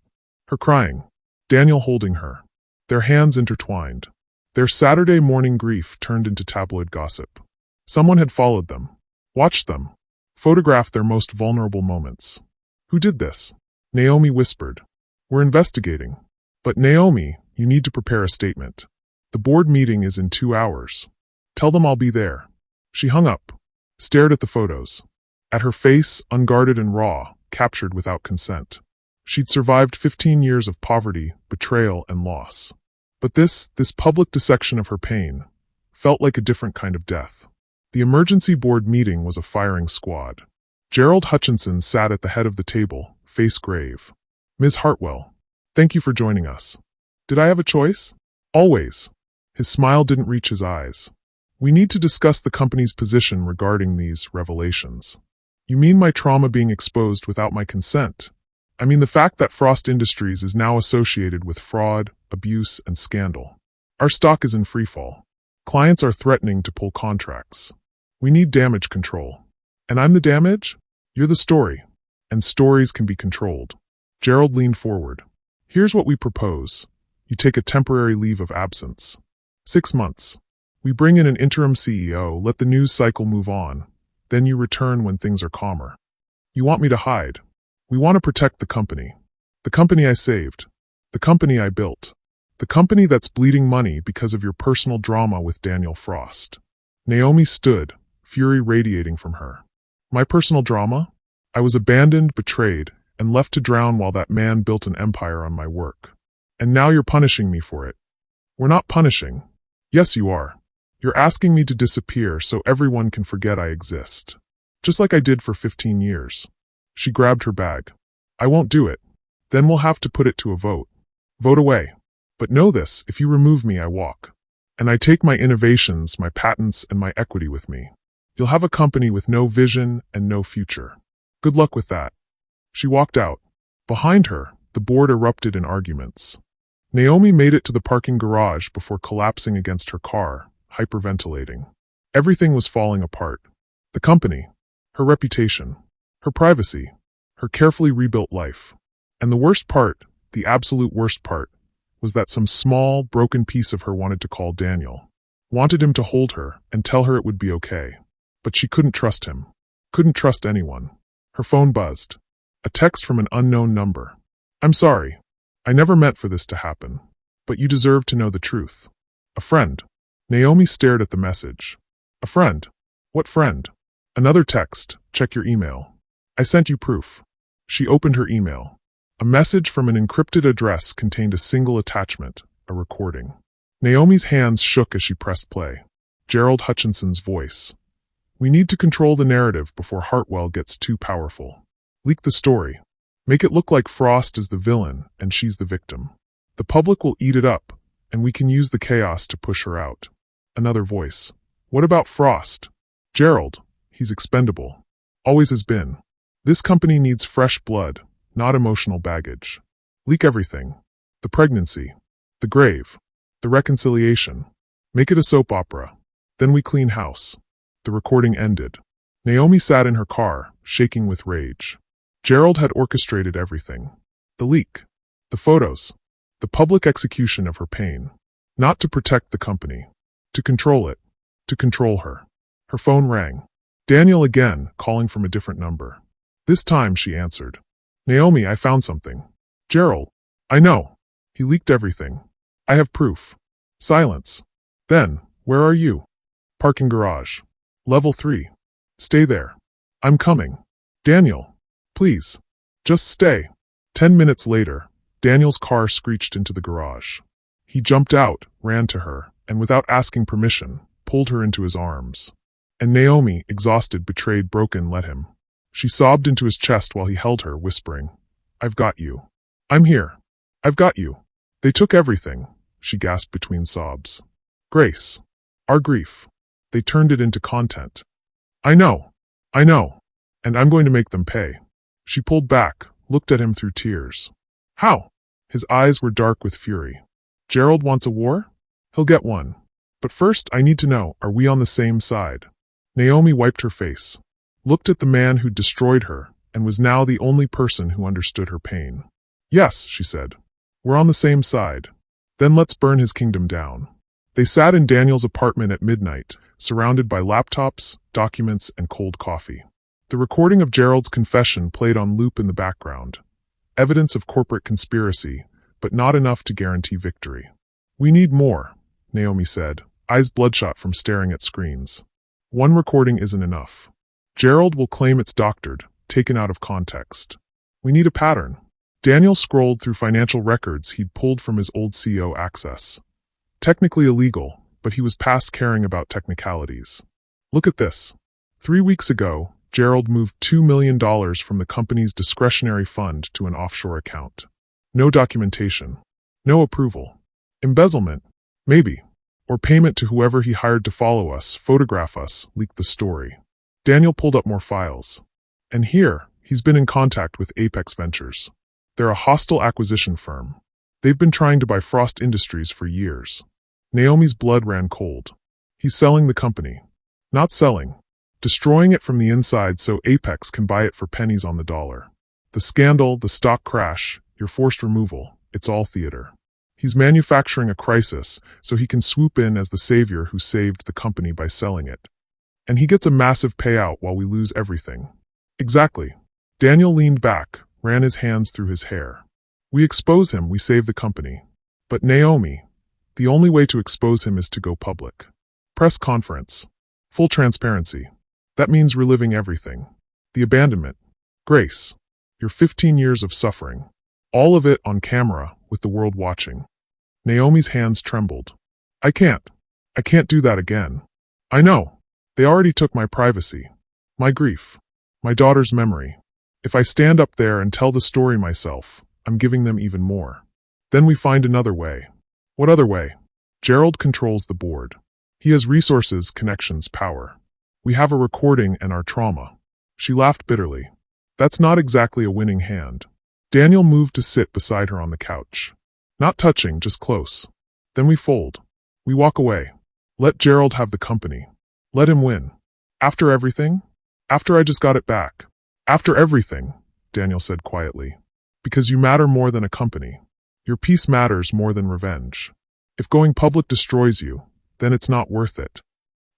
Her crying. Daniel holding her. Their hands intertwined. Their Saturday morning grief turned into tabloid gossip. Someone had followed them. Watched them. Photographed their most vulnerable moments. Who did this? Naomi whispered. We're investigating. But Naomi, you need to prepare a statement. The board meeting is in 2 hours. Tell them I'll be there. She hung up. Stared at the photos. At her face, unguarded and raw, captured without consent. She'd survived 15 years of poverty, betrayal, and loss. But this public dissection of her pain, felt like a different kind of death. The emergency board meeting was a firing squad. Gerald Hutchinson sat at the head of the table, face grave. Ms. Hartwell, thank you for joining us. Did I have a choice? Always. His smile didn't reach his eyes. We need to discuss the company's position regarding these revelations. You mean my trauma being exposed without my consent? I mean the fact that Frost Industries is now associated with fraud, abuse, and scandal. Our stock is in freefall. Clients are threatening to pull contracts. We need damage control. And I'm the damage? You're the story. And stories can be controlled. Gerald leaned forward. Here's what we propose. You take a temporary leave of absence. 6 months. We bring in an interim CEO, let the news cycle move on. Then you return when things are calmer. You want me to hide. We want to protect the company. The company I saved. The company I built. The company that's bleeding money because of your personal drama with Daniel Frost. Naomi stood, fury radiating from her. My personal drama? I was abandoned, betrayed, and left to drown while that man built an empire on my work. And now you're punishing me for it. We're not punishing. Yes, you are. You're asking me to disappear so everyone can forget I exist. Just like I did for 15 years. She grabbed her bag. I won't do it. Then we'll have to put it to a vote. Vote away. But know this, if you remove me, I walk. And I take my innovations, my patents, and my equity with me. You'll have a company with no vision and no future. Good luck with that. She walked out. Behind her, the board erupted in arguments. Naomi made it to the parking garage before collapsing against her car, hyperventilating. Everything was falling apart. The company, her reputation, her privacy, her carefully rebuilt life. And the worst part, the absolute worst part, was that some small, broken piece of her wanted to call Daniel. Wanted him to hold her and tell her it would be okay. But she couldn't trust him. Couldn't trust anyone. Her phone buzzed. A text from an unknown number. I'm sorry. I never meant for this to happen. But you deserve to know the truth. A friend. Naomi stared at the message. A friend? What friend? Another text. Check your email. I sent you proof. She opened her email. A message from an encrypted address contained a single attachment, a recording. Naomi's hands shook as she pressed play. Gerald Hutchinson's voice. We need to control the narrative before Hartwell gets too powerful. Leak the story. Make it look like Frost is the villain and she's the victim. The public will eat it up, and we can use the chaos to push her out. Another voice. What about Frost? Gerald. He's expendable. Always has been. This company needs fresh blood, not emotional baggage. Leak everything. The pregnancy. The grave. The reconciliation. Make it a soap opera. Then we clean house. The recording ended. Naomi sat in her car, shaking with rage. Gerald had orchestrated everything. The leak. The photos. The public execution of her pain. Not to protect the company. To control it. To control her. Her phone rang. Daniel again, calling from a different number. This time she answered. Naomi, I found something. Gerald. I know. He leaked everything. I have proof. Silence. Then, where are you? Parking garage. Level 3. Stay there. I'm coming. Daniel. Please. Just stay. 10 minutes later, Daniel's car screeched into the garage. He jumped out, ran to her, and without asking permission, pulled her into his arms. And Naomi, exhausted, betrayed, broken, let him. She sobbed into his chest while he held her, whispering, I've got you. I'm here. I've got you. They took everything, she gasped between sobs. Grace. Our grief. They turned it into content. I know. And I'm going to make them pay. She pulled back, looked at him through tears. How? His eyes were dark with fury. Gerald wants a war? He'll get one. But first I need to know, are we on the same side? Naomi wiped her face, looked at the man who'd destroyed her, and was now the only person who understood her pain. Yes, she said. We're on the same side. Then let's burn his kingdom down. They sat in Daniel's apartment at midnight, surrounded by laptops, documents, and cold coffee. The recording of Gerald's confession played on loop in the background. Evidence of corporate conspiracy, but not enough to guarantee victory. We need more, Naomi said, eyes bloodshot from staring at screens. One recording isn't enough. Gerald will claim it's doctored, taken out of context. We need a pattern. Daniel scrolled through financial records he'd pulled from his old CEO access. Technically illegal, but he was past caring about technicalities. Look at this. 3 weeks ago, Gerald moved $2 million from the company's discretionary fund to an offshore account. No documentation. No approval. Embezzlement. Maybe. Or payment to whoever he hired to follow us, photograph us, leak the story. Daniel pulled up more files. And here, he's been in contact with Apex Ventures. They're a hostile acquisition firm. They've been trying to buy Frost Industries for years. Naomi's blood ran cold. He's selling the company. Not selling. Destroying it from the inside so Apex can buy it for pennies on the dollar. The scandal, the stock crash, your forced removal, it's all theater. He's manufacturing a crisis so he can swoop in as the savior who saved the company by selling it. And he gets a massive payout while we lose everything. Exactly. Daniel leaned back, ran his hands through his hair. We expose him, we save the company. But Naomi, the only way to expose him is to go public. Press conference. Full transparency. That means reliving everything. The abandonment. Grace. Your 15 years of suffering. All of it on camera, with the world watching. Naomi's hands trembled. I can't do that again. I know. They already took my privacy. My grief. My daughter's memory. If I stand up there and tell the story myself, I'm giving them even more. Then we find another way. What other way? Gerald controls the board. He has resources, connections, power. We have a recording and our trauma. She laughed bitterly. That's not exactly a winning hand. Daniel moved to sit beside her on the couch. Not touching, just close. Then we fold. We walk away. Let Gerald have the company. Let him win. After everything? After I just got it back. After everything, Daniel said quietly. Because you matter more than a company. Your peace matters more than revenge. If going public destroys you, then it's not worth it.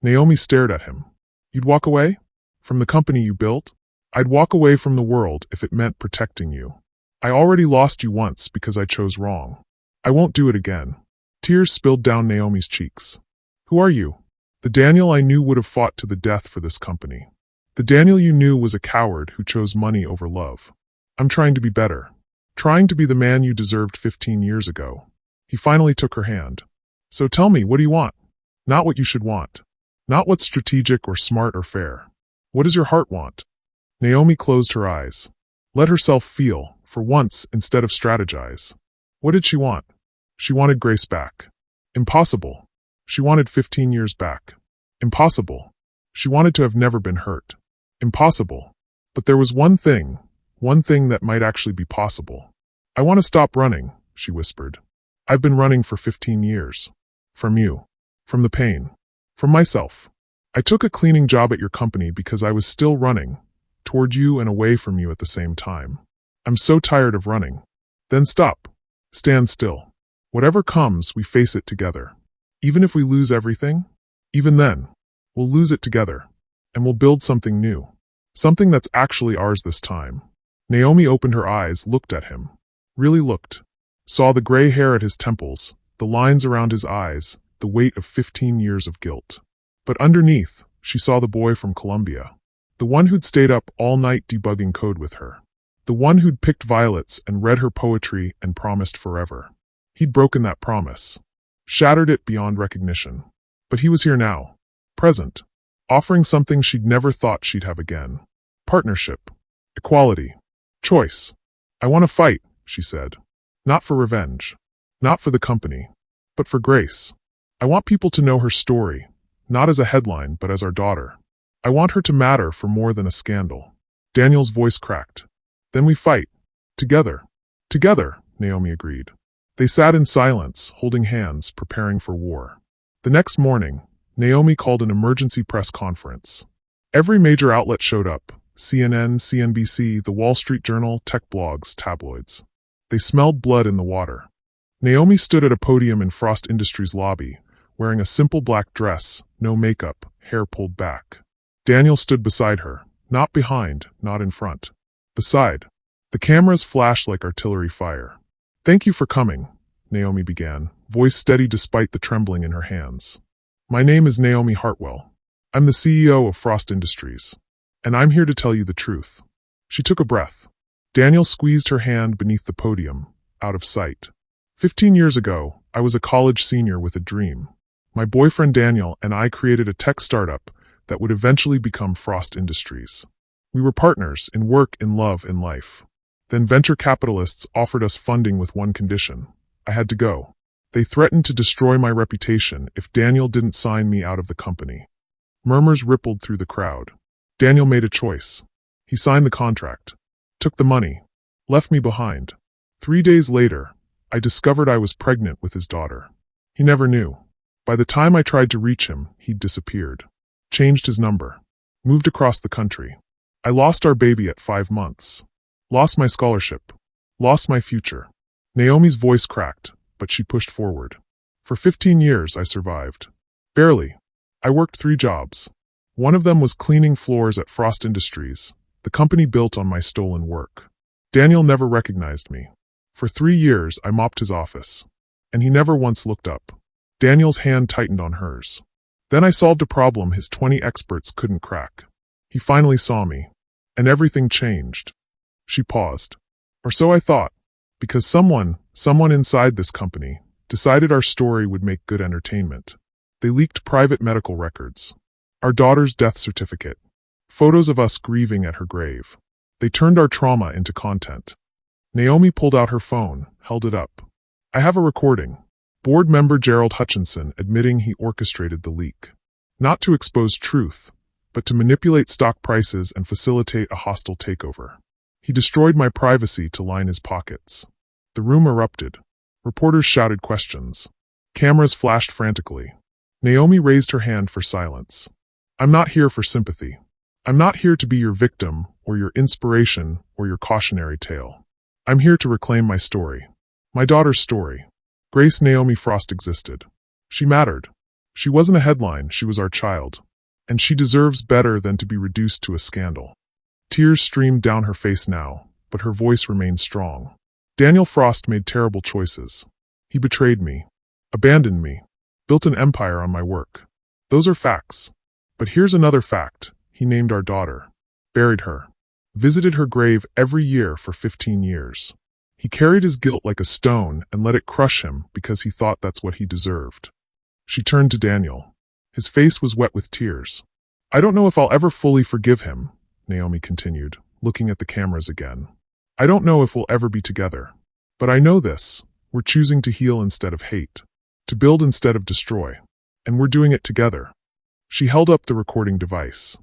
Naomi stared at him. You'd walk away? From the company you built? I'd walk away from the world if it meant protecting you. I already lost you once because I chose wrong. I won't do it again. Tears spilled down Naomi's cheeks. Who are you? The Daniel I knew would have fought to the death for this company. The Daniel you knew was a coward who chose money over love. I'm trying to be better. Trying to be the man you deserved 15 years ago. He finally took her hand. So tell me, what do you want? Not what you should want. Not what's strategic or smart or fair. What does your heart want? Naomi closed her eyes. Let herself feel, for once, instead of strategize. What did she want? She wanted Grace back. Impossible. She wanted 15 years back. Impossible. She wanted to have never been hurt. Impossible. But there was one thing that might actually be possible. I want to stop running, she whispered. I've been running for 15 years. From you. From the pain. From myself. I took a cleaning job at your company because I was still running, toward you and away from you at the same time. I'm so tired of running. Then stop. Stand still. Whatever comes, we face it together. Even if we lose everything, even then, we'll lose it together. And we'll build something new. Something that's actually ours this time. Naomi opened her eyes, looked at him. Really looked. Saw the gray hair at his temples, the lines around his eyes, the weight of 15 years of guilt. But underneath, she saw the boy from Colombia. The one who'd stayed up all night debugging code with her. The one who'd picked violets and read her poetry and promised forever. He'd broken that promise. Shattered it beyond recognition. But he was here now. Present. Offering something she'd never thought she'd have again. Partnership. Equality. Choice. I want to fight, she said. Not for revenge. Not for the company. But for Grace. I want people to know her story, not as a headline but as our daughter. I want her to matter for more than a scandal. Daniel's voice cracked. Then we fight. Together. Together, Naomi agreed. They sat in silence, holding hands, preparing for war. The next morning, Naomi called an emergency press conference. Every major outlet showed up. CNN, CNBC, The Wall Street Journal, tech blogs, tabloids. They smelled blood in the water. Naomi stood at a podium in Frost Industries' lobby, wearing a simple black dress, no makeup, hair pulled back. Daniel stood beside her, not behind, not in front. Beside. The cameras flashed like artillery fire. Thank you for coming, Naomi began, voice steady despite the trembling in her hands. My name is Naomi Hartwell. I'm the CEO of Frost Industries. And I'm here to tell you the truth. She took a breath. Daniel squeezed her hand beneath the podium, out of sight. 15 years ago, I was a college senior with a dream. My boyfriend Daniel and I created a tech startup that would eventually become Frost Industries. We were partners in work, in love, in life. Then venture capitalists offered us funding with one condition. I had to go. They threatened to destroy my reputation if Daniel didn't sign me out of the company. Murmurs rippled through the crowd. Daniel made a choice. He signed the contract. Took the money. Left me behind. 3 days later, I discovered I was pregnant with his daughter. He never knew. By the time I tried to reach him, he'd disappeared. Changed his number. Moved across the country. I lost our baby at 5 months. Lost my scholarship. Lost my future. Naomi's voice cracked, but she pushed forward. For 15 years, I survived. Barely. I worked 3 jobs. One of them was cleaning floors at Frost Industries, the company built on my stolen work. Daniel never recognized me. For 3 years, I mopped his office. And he never once looked up. Daniel's hand tightened on hers. Then I solved a problem his 20 experts couldn't crack. He finally saw me. And everything changed. She paused. Or so I thought. Because someone inside this company, decided our story would make good entertainment. They leaked private medical records. Our daughter's death certificate. Photos of us grieving at her grave. They turned our trauma into content. Naomi pulled out her phone, held it up. I have a recording. Board member Gerald Hutchinson admitting he orchestrated the leak. Not to expose truth, but to manipulate stock prices and facilitate a hostile takeover. He destroyed my privacy to line his pockets. The room erupted. Reporters shouted questions. Cameras flashed frantically. Naomi raised her hand for silence. I'm not here for sympathy. I'm not here to be your victim, or your inspiration, or your cautionary tale. I'm here to reclaim my story. My daughter's story. Grace Naomi Frost existed. She mattered. She wasn't a headline, she was our child. And she deserves better than to be reduced to a scandal. Tears streamed down her face now, but her voice remained strong. Daniel Frost made terrible choices. He betrayed me, abandoned me, built an empire on my work. Those are facts. But here's another fact. He named our daughter, buried her, visited her grave every year for 15 years. He carried his guilt like a stone and let it crush him because he thought that's what he deserved. She turned to Daniel. His face was wet with tears. I don't know if I'll ever fully forgive him, Naomi continued, looking at the cameras again. I don't know if we'll ever be together. But I know this. We're choosing to heal instead of hate, to build instead of destroy. And we're doing it together. She held up the recording device.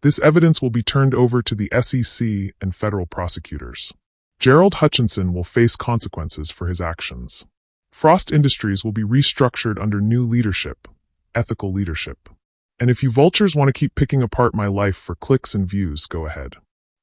This evidence will be turned over to the SEC and federal prosecutors. Gerald Hutchinson will face consequences for his actions. Frost Industries will be restructured under new leadership, ethical leadership. And if you vultures want to keep picking apart my life for clicks and views, go ahead.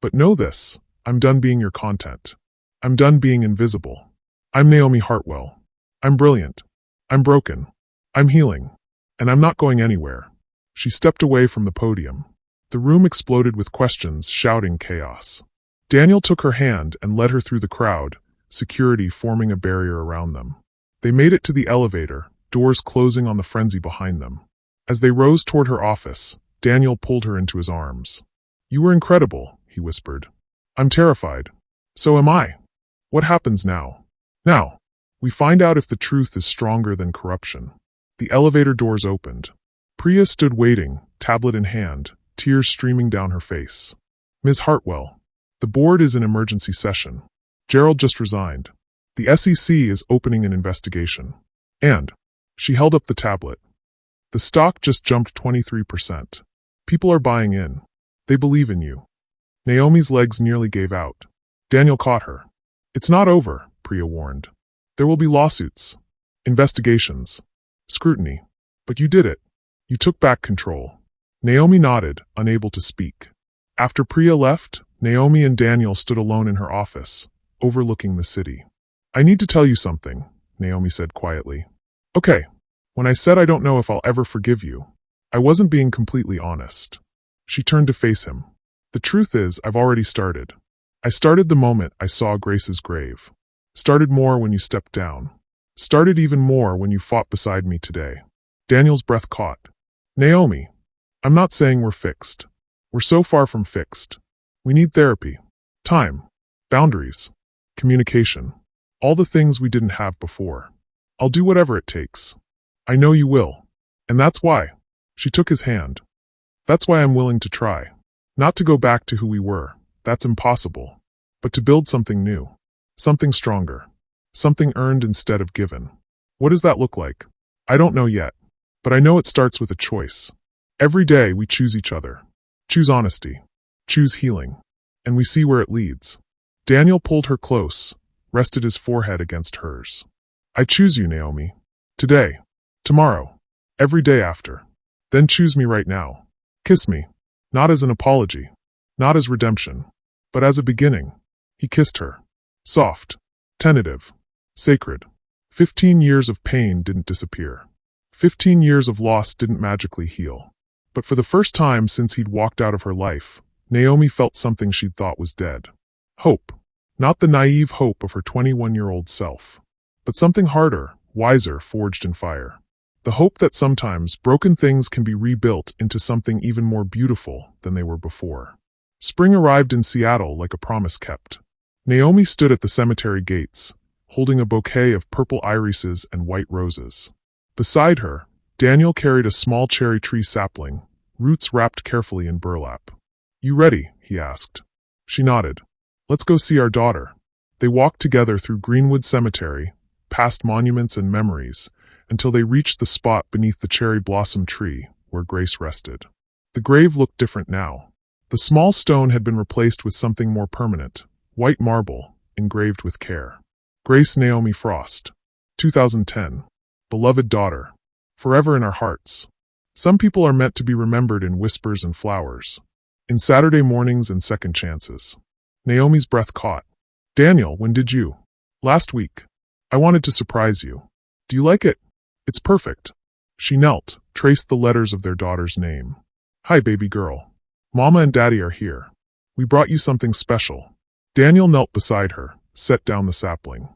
But know this, I'm done being your content. I'm done being invisible. I'm Naomi Hartwell. I'm brilliant. I'm broken. I'm healing. And I'm not going anywhere. She stepped away from the podium. The room exploded with questions, shouting chaos. Daniel took her hand and led her through the crowd, security forming a barrier around them. They made it to the elevator, doors closing on the frenzy behind them. As they rose toward her office, Daniel pulled her into his arms. You were incredible, he whispered. I'm terrified. So am I. What happens now? Now, we find out if the truth is stronger than corruption. The elevator doors opened. Priya stood waiting, tablet in hand, tears streaming down her face. Ms. Hartwell, the board is in emergency session. Gerald just resigned. The SEC is opening an investigation. And she held up the tablet. The stock just jumped 23%. People are buying in. They believe in you. Naomi's legs nearly gave out. Daniel caught her. It's not over, Priya warned. There will be lawsuits, investigations, scrutiny. But you did it. You took back control. Naomi nodded, unable to speak. After Priya left, Naomi and Daniel stood alone in her office, overlooking the city. I need to tell you something, Naomi said quietly. Okay. When I said I don't know if I'll ever forgive you, I wasn't being completely honest. She turned to face him. The truth is, I've already started. I started the moment I saw Grace's grave. Started more when you stepped down. Started even more when you fought beside me today. Daniel's breath caught. Naomi, I'm not saying we're fixed. We're so far from fixed. We need therapy, time, boundaries, communication, all the things we didn't have before. I'll do whatever it takes. I know you will. And that's why. She took his hand. That's why I'm willing to try. Not to go back to who we were. That's impossible. But to build something new. Something stronger. Something earned instead of given. What does that look like? I don't know yet. But I know it starts with a choice. Every day we choose each other. Choose honesty. Choose healing. And we see where it leads. Daniel pulled her close, rested his forehead against hers. I choose you, Naomi. Today. Tomorrow. Every day after. Then choose me right now. Kiss me. Not as an apology. Not as redemption. But as a beginning. He kissed her. Soft. Tentative. Sacred. 15 years of pain didn't disappear. 15 years of loss didn't magically heal. But for the first time since he'd walked out of her life, Naomi felt something she'd thought was dead. Hope. Not the naive hope of her 21-year-old self. But something harder, wiser, forged in fire. The hope that sometimes broken things can be rebuilt into something even more beautiful than they were before. Spring arrived in Seattle like a promise kept. Naomi stood at the cemetery gates, holding a bouquet of purple irises and white roses. Beside her, Daniel carried a small cherry tree sapling, roots wrapped carefully in burlap. You ready? He asked. She nodded. Let's go see our daughter. They walked together through Greenwood Cemetery, past monuments and memories, until they reached the spot beneath the cherry blossom tree where Grace rested. The grave looked different now. The small stone had been replaced with something more permanent, white marble, engraved with care. Grace Naomi Frost, 2010. Beloved daughter, forever in our hearts. Some people are meant to be remembered in whispers and flowers, in Saturday mornings and second chances. Naomi's breath caught. Daniel, when did you? Last week. I wanted to surprise you. Do you like it? It's perfect. She knelt, traced the letters of their daughter's name. Hi, baby girl. Mama and Daddy are here. We brought you something special. Daniel knelt beside her, set down the sapling.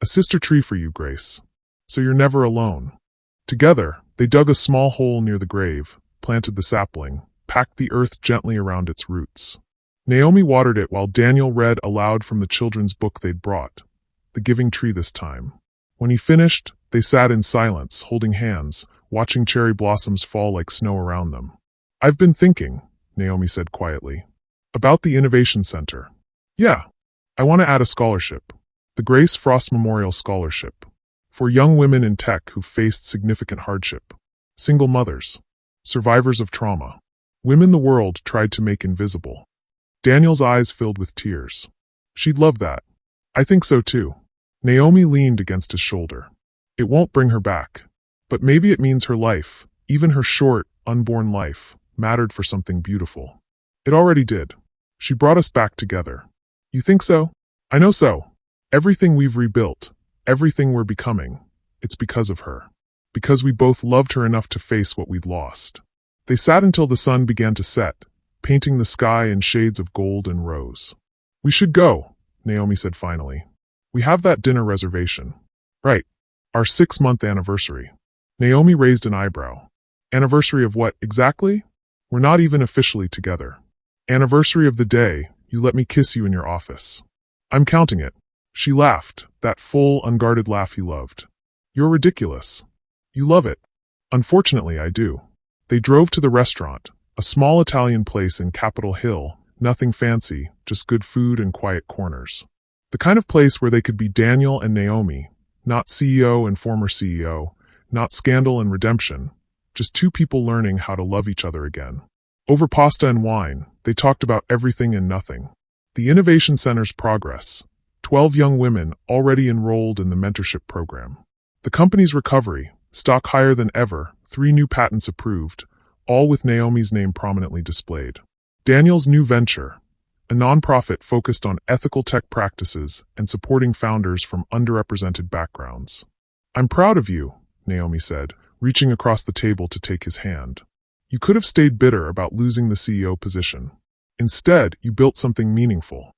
A sister tree for you, Grace. So you're never alone. Together, they dug a small hole near the grave, planted the sapling, packed the earth gently around its roots. Naomi watered it while Daniel read aloud from the children's book they'd brought, The Giving Tree this time. When he finished, they sat in silence, holding hands, watching cherry blossoms fall like snow around them. I've been thinking, Naomi said quietly, about the Innovation Center. Yeah, I want to add a scholarship. The Grace Frost Memorial Scholarship. For young women in tech who've faced significant hardship. Single mothers. Survivors of trauma. Women the world tried to make invisible. Daniel's eyes filled with tears. She'd love that. I think so too. Naomi leaned against his shoulder. It won't bring her back. But maybe it means her life, even her short, unborn life, mattered for something beautiful. It already did. She brought us back together. You think so? I know so. Everything we've rebuilt, everything we're becoming, it's because of her. Because we both loved her enough to face what we'd lost. They sat until the sun began to set, painting the sky in shades of gold and rose. We should go, Naomi said finally. We have that dinner reservation. Right. Our 6-month anniversary. Naomi raised an eyebrow. Anniversary of what, exactly? We're not even officially together. Anniversary of the day you let me kiss you in your office. I'm counting it. She laughed, that full, unguarded laugh he loved. You're ridiculous. You love it. Unfortunately, I do. They drove to the restaurant, a small Italian place in Capitol Hill, nothing fancy, just good food and quiet corners. The kind of place where they could be Daniel and Naomi, not CEO and former CEO, not scandal and redemption, just two people learning how to love each other again. Over pasta and wine, they talked about everything and nothing. The Innovation Center's progress, 12 young women already enrolled in the mentorship program. The company's recovery, stock higher than ever, 3 new patents approved, all with Naomi's name prominently displayed. Daniel's new venture, a nonprofit focused on ethical tech practices and supporting founders from underrepresented backgrounds. I'm proud of you, Naomi said, reaching across the table to take his hand. You could have stayed bitter about losing the CEO position. Instead, you built something meaningful.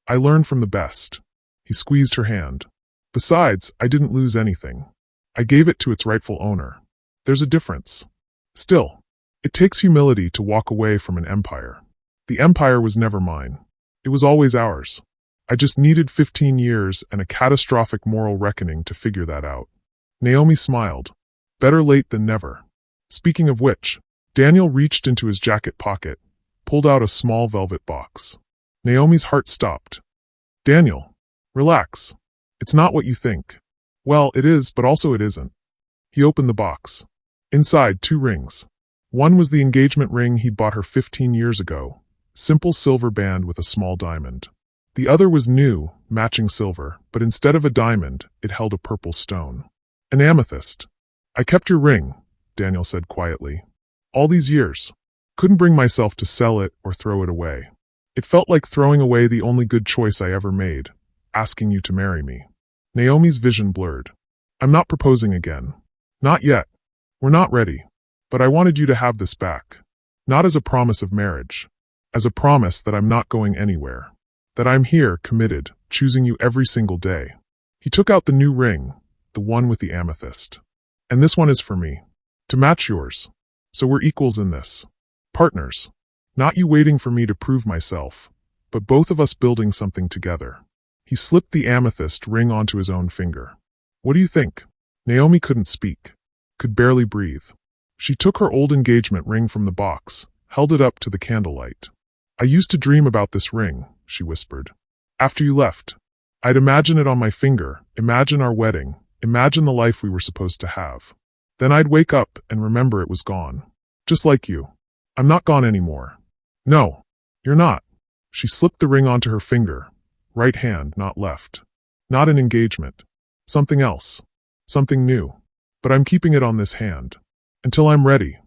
I learned from the best. He squeezed her hand. Besides, I didn't lose anything. I gave it to its rightful owner. There's a difference. Still, it takes humility to walk away from an empire. The empire was never mine. It was always ours. I just needed 15 years and a catastrophic moral reckoning to figure that out. Naomi smiled. Better late than never. Speaking of which, Daniel reached into his jacket pocket, pulled out a small velvet box. Naomi's heart stopped. Daniel, relax. It's not what you think. Well, it is, but also it isn't. He opened the box. Inside, 2 rings. One was the engagement ring he bought her 15 years ago, simple silver band with a small diamond. The other was new, matching silver, but instead of a diamond, it held a purple stone. An amethyst. I kept your ring, Daniel said quietly. All these years. Couldn't bring myself to sell it or throw it away. It felt like throwing away the only good choice I ever made, asking you to marry me. Naomi's vision blurred. I'm not proposing again. Not yet. We're not ready. But I wanted you to have this back. Not as a promise of marriage. As a promise that I'm not going anywhere. That I'm here, committed, choosing you every single day. He took out the new ring, the one with the amethyst. And this one is for me. To match yours. So we're equals in this. Partners. Not you waiting for me to prove myself, but both of us building something together. He slipped the amethyst ring onto his own finger. What do you think? Naomi couldn't speak. Could barely breathe. She took her old engagement ring from the box, held it up to the candlelight. I used to dream about this ring, she whispered. After you left. I'd imagine it on my finger, imagine our wedding, imagine the life we were supposed to have. Then I'd wake up and remember it was gone. Just like you. I'm not gone anymore. No, you're not. She slipped the ring onto her finger. Right hand, not left. Not an engagement. Something else. Something new. But I'm keeping it on this hand. Until I'm ready.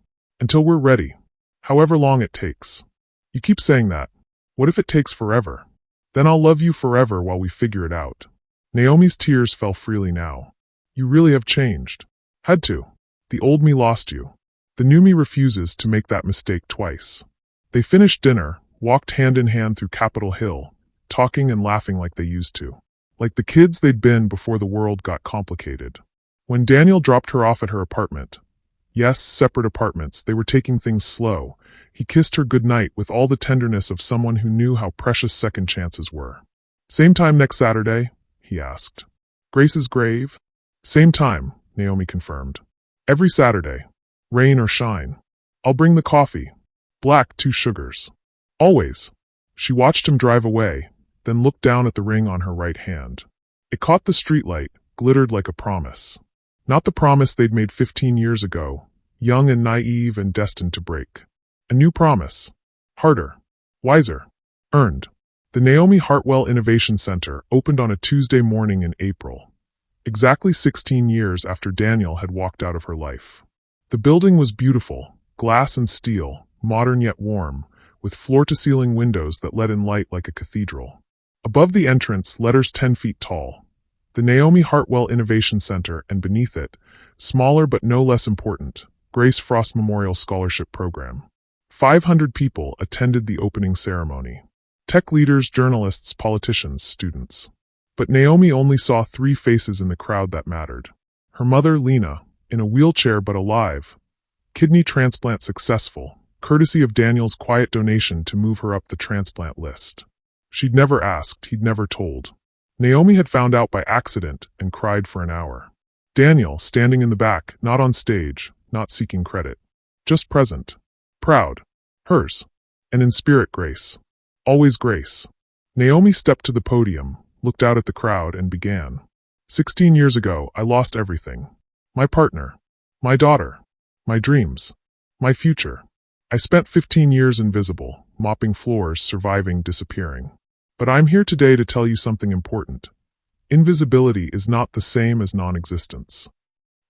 Until we're ready. However long it takes. You keep saying that. What if it takes forever? Then I'll love you forever while we figure it out. Naomi's tears fell freely now. You really have changed. Had to. The old me lost you. The new me refuses to make that mistake twice. They finished dinner, walked hand in hand through Capitol Hill, talking and laughing like they used to. Like the kids they'd been before the world got complicated. When Daniel dropped her off at her apartment, yes, separate apartments, they were taking things slow, he kissed her goodnight with all the tenderness of someone who knew how precious second chances were. Same time next Saturday? He asked. Grace's grave? Same time, Naomi confirmed. Every Saturday. Rain or shine. I'll bring the coffee. Black, 2 sugars. Always. She watched him drive away, then looked down at the ring on her right hand. It caught the streetlight, glittered like a promise. Not the promise they'd made 15 years ago, young and naive and destined to break. A new promise. Harder. Wiser. Earned. The Naomi Hartwell Innovation Center opened on a Tuesday morning in April. Exactly 16 years after Daniel had walked out of her life. The building was beautiful, glass and steel, modern yet warm, with floor-to-ceiling windows that let in light like a cathedral. Above the entrance, letters 10 feet tall. The Naomi Hartwell Innovation Center, and beneath it, smaller but no less important, Grace Frost Memorial Scholarship Program. 500 people attended the opening ceremony. Tech leaders, journalists, politicians, students. But Naomi only saw 3 faces in the crowd that mattered. Her mother, Lena, in a wheelchair but alive. Kidney transplant successful, courtesy of Daniel's quiet donation to move her up the transplant list. She'd never asked, he'd never told. Naomi had found out by accident and cried for an hour. Daniel, standing in the back, not on stage, not seeking credit. Just present. Proud. Hers. And in spirit Grace. Always Grace. Naomi stepped to the podium, looked out at the crowd, and began. 16 years ago, I lost everything. My partner. My daughter. My dreams. My future. I spent 15 years invisible, mopping floors, surviving, disappearing. But I'm here today to tell you something important. Invisibility is not the same as non-existence.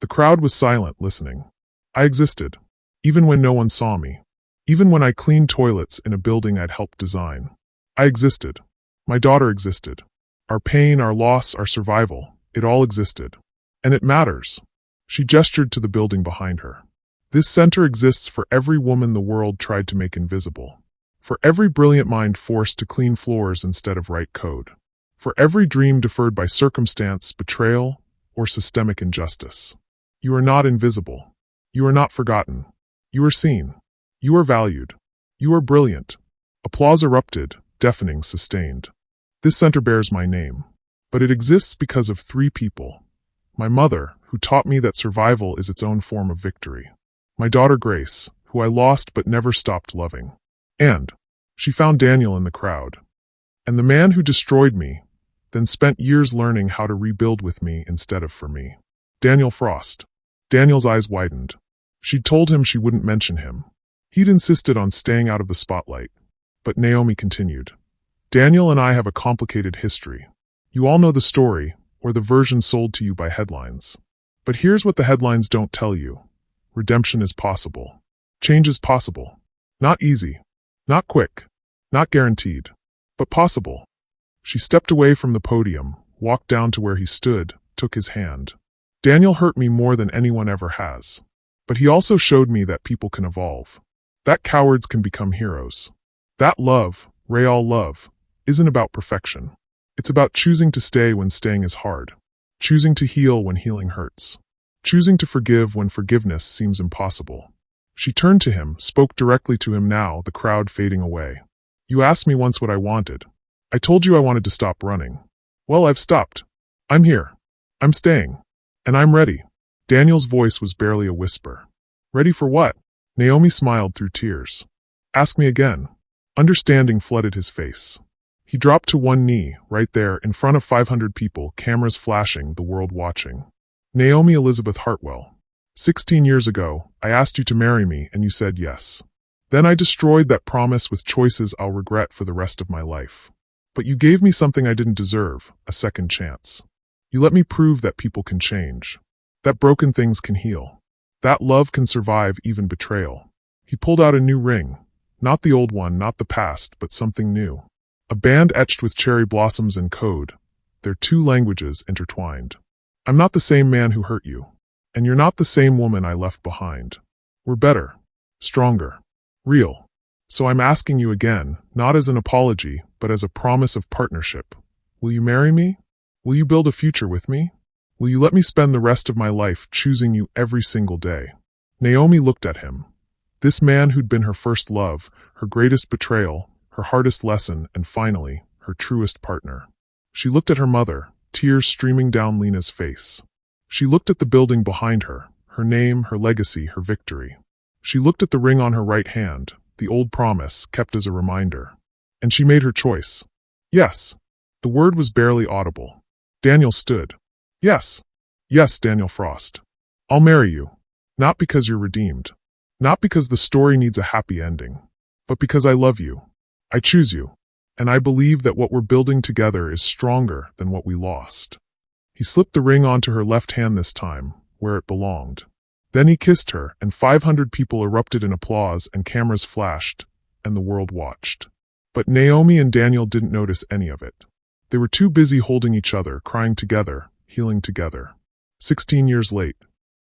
The crowd was silent, listening. I existed. Even when no one saw me. Even when I cleaned toilets in a building I'd helped design. I existed. My daughter existed. Our pain, our loss, our survival, it all existed. And it matters. She gestured to the building behind her. This center exists for every woman the world tried to make invisible. For every brilliant mind forced to clean floors instead of write code. For every dream deferred by circumstance, betrayal, or systemic injustice. You are not invisible. You are not forgotten. You are seen. You are valued. You are brilliant. Applause erupted, deafening, sustained. This center bears my name. But it exists because of 3 people. My mother, who taught me that survival is its own form of victory. My daughter Grace, who I lost but never stopped loving. And she found Daniel in the crowd. And the man who destroyed me, then spent years learning how to rebuild with me instead of for me. Daniel Frost. Daniel's eyes widened. She'd told him she wouldn't mention him. He'd insisted on staying out of the spotlight. But Naomi continued. Daniel and I have a complicated history. You all know the story, or the version sold to you by headlines. But here's what the headlines don't tell you. Redemption is possible. Change is possible. Not easy. Not quick. Not guaranteed. But possible. She stepped away from the podium, walked down to where he stood, took his hand. Daniel hurt me more than anyone ever has. But he also showed me that people can evolve. That cowards can become heroes. That love, real love, isn't about perfection. It's about choosing to stay when staying is hard. Choosing to heal when healing hurts. Choosing to forgive when forgiveness seems impossible. She turned to him, spoke directly to him now, the crowd fading away. You asked me once what I wanted. I told you I wanted to stop running. Well, I've stopped. I'm here. I'm staying. And I'm ready. Daniel's voice was barely a whisper. Ready for what? Naomi smiled through tears. Ask me again. Understanding flooded his face. He dropped to one knee, right there, in front of 500 people, cameras flashing, the world watching. Naomi Elizabeth Hartwell. 16 years ago, I asked you to marry me and you said yes. Then I destroyed that promise with choices I'll regret for the rest of my life. But you gave me something I didn't deserve, a second chance. You let me prove that people can change, that broken things can heal, that love can survive even betrayal. He pulled out a new ring, not the old one, not the past, but something new. A band etched with cherry blossoms and code, their two languages intertwined. I'm not the same man who hurt you, and you're not the same woman I left behind. We're better, stronger, real. So I'm asking you again, not as an apology, but as a promise of partnership. Will you marry me? Will you build a future with me? Will you let me spend the rest of my life choosing you every single day? Naomi looked at him. This man who'd been her first love, her greatest betrayal, her hardest lesson, and finally, her truest partner. She looked at her mother, tears streaming down Lena's face. She looked at the building behind her, her name, her legacy, her victory. She looked at the ring on her right hand, the old promise kept as a reminder. And she made her choice. Yes. The word was barely audible. Daniel stood. Yes. Yes, Daniel Frost. I'll marry you. Not because you're redeemed. Not because the story needs a happy ending. But because I love you. I choose you. And I believe that what we're building together is stronger than what we lost. He slipped the ring onto her left hand this time, where it belonged. Then he kissed her, and 500 people erupted in applause and cameras flashed, and the world watched. But Naomi and Daniel didn't notice any of it. They were too busy holding each other, crying together, healing together. 16 years late.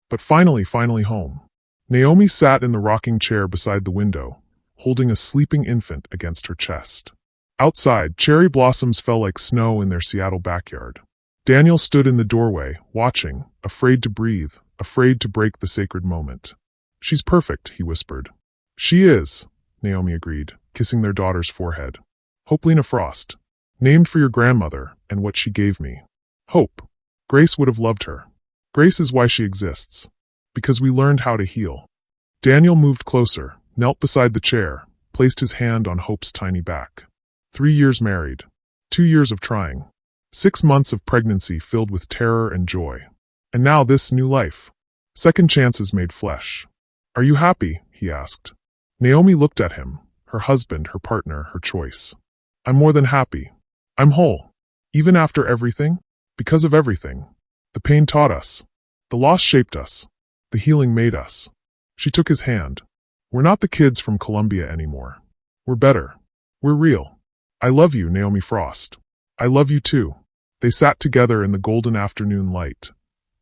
But finally home. Naomi sat in the rocking chair beside the window, holding a sleeping infant against her chest. Outside, cherry blossoms fell like snow in their Seattle backyard. Daniel stood in the doorway, watching, afraid to breathe, afraid to break the sacred moment. She's perfect, he whispered. She is, Naomi agreed, kissing their daughter's forehead. Hope Lena Frost. Named for your grandmother and what she gave me. Hope. Grace would have loved her. Grace is why she exists. Because we learned how to heal. Daniel moved closer, knelt beside the chair, placed his hand on Hope's tiny back. 3 years married. 2 years of trying. 6 months of pregnancy filled with terror and joy. And now this new life. Second chances made flesh. Are you happy? He asked. Naomi looked at him, her husband, her partner, her choice. I'm more than happy. I'm whole. Even after everything? Because of everything. The pain taught us. The loss shaped us. The healing made us. She took his hand. We're not the kids from Columbia anymore. We're better. We're real. I love you, Naomi Frost. I love you too. They sat together in the golden afternoon light.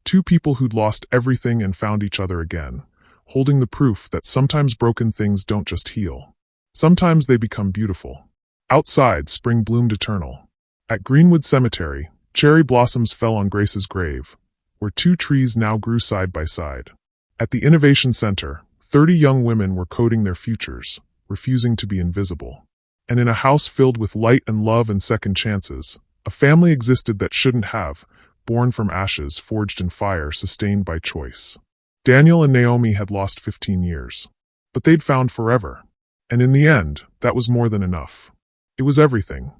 Two people who'd lost everything and found each other again, holding the proof that sometimes broken things don't just heal. Sometimes they become beautiful. Outside, spring bloomed eternal. At Greenwood Cemetery, cherry blossoms fell on Grace's grave, where 2 trees now grew side by side. At the Innovation Center, 30 young women were coding their futures, refusing to be invisible. And in a house filled with light and love and second chances, a family existed that shouldn't have, born from ashes, forged in fire, sustained by choice. Daniel and Naomi had lost 15 years. But they'd found forever. And in the end, that was more than enough. It was everything.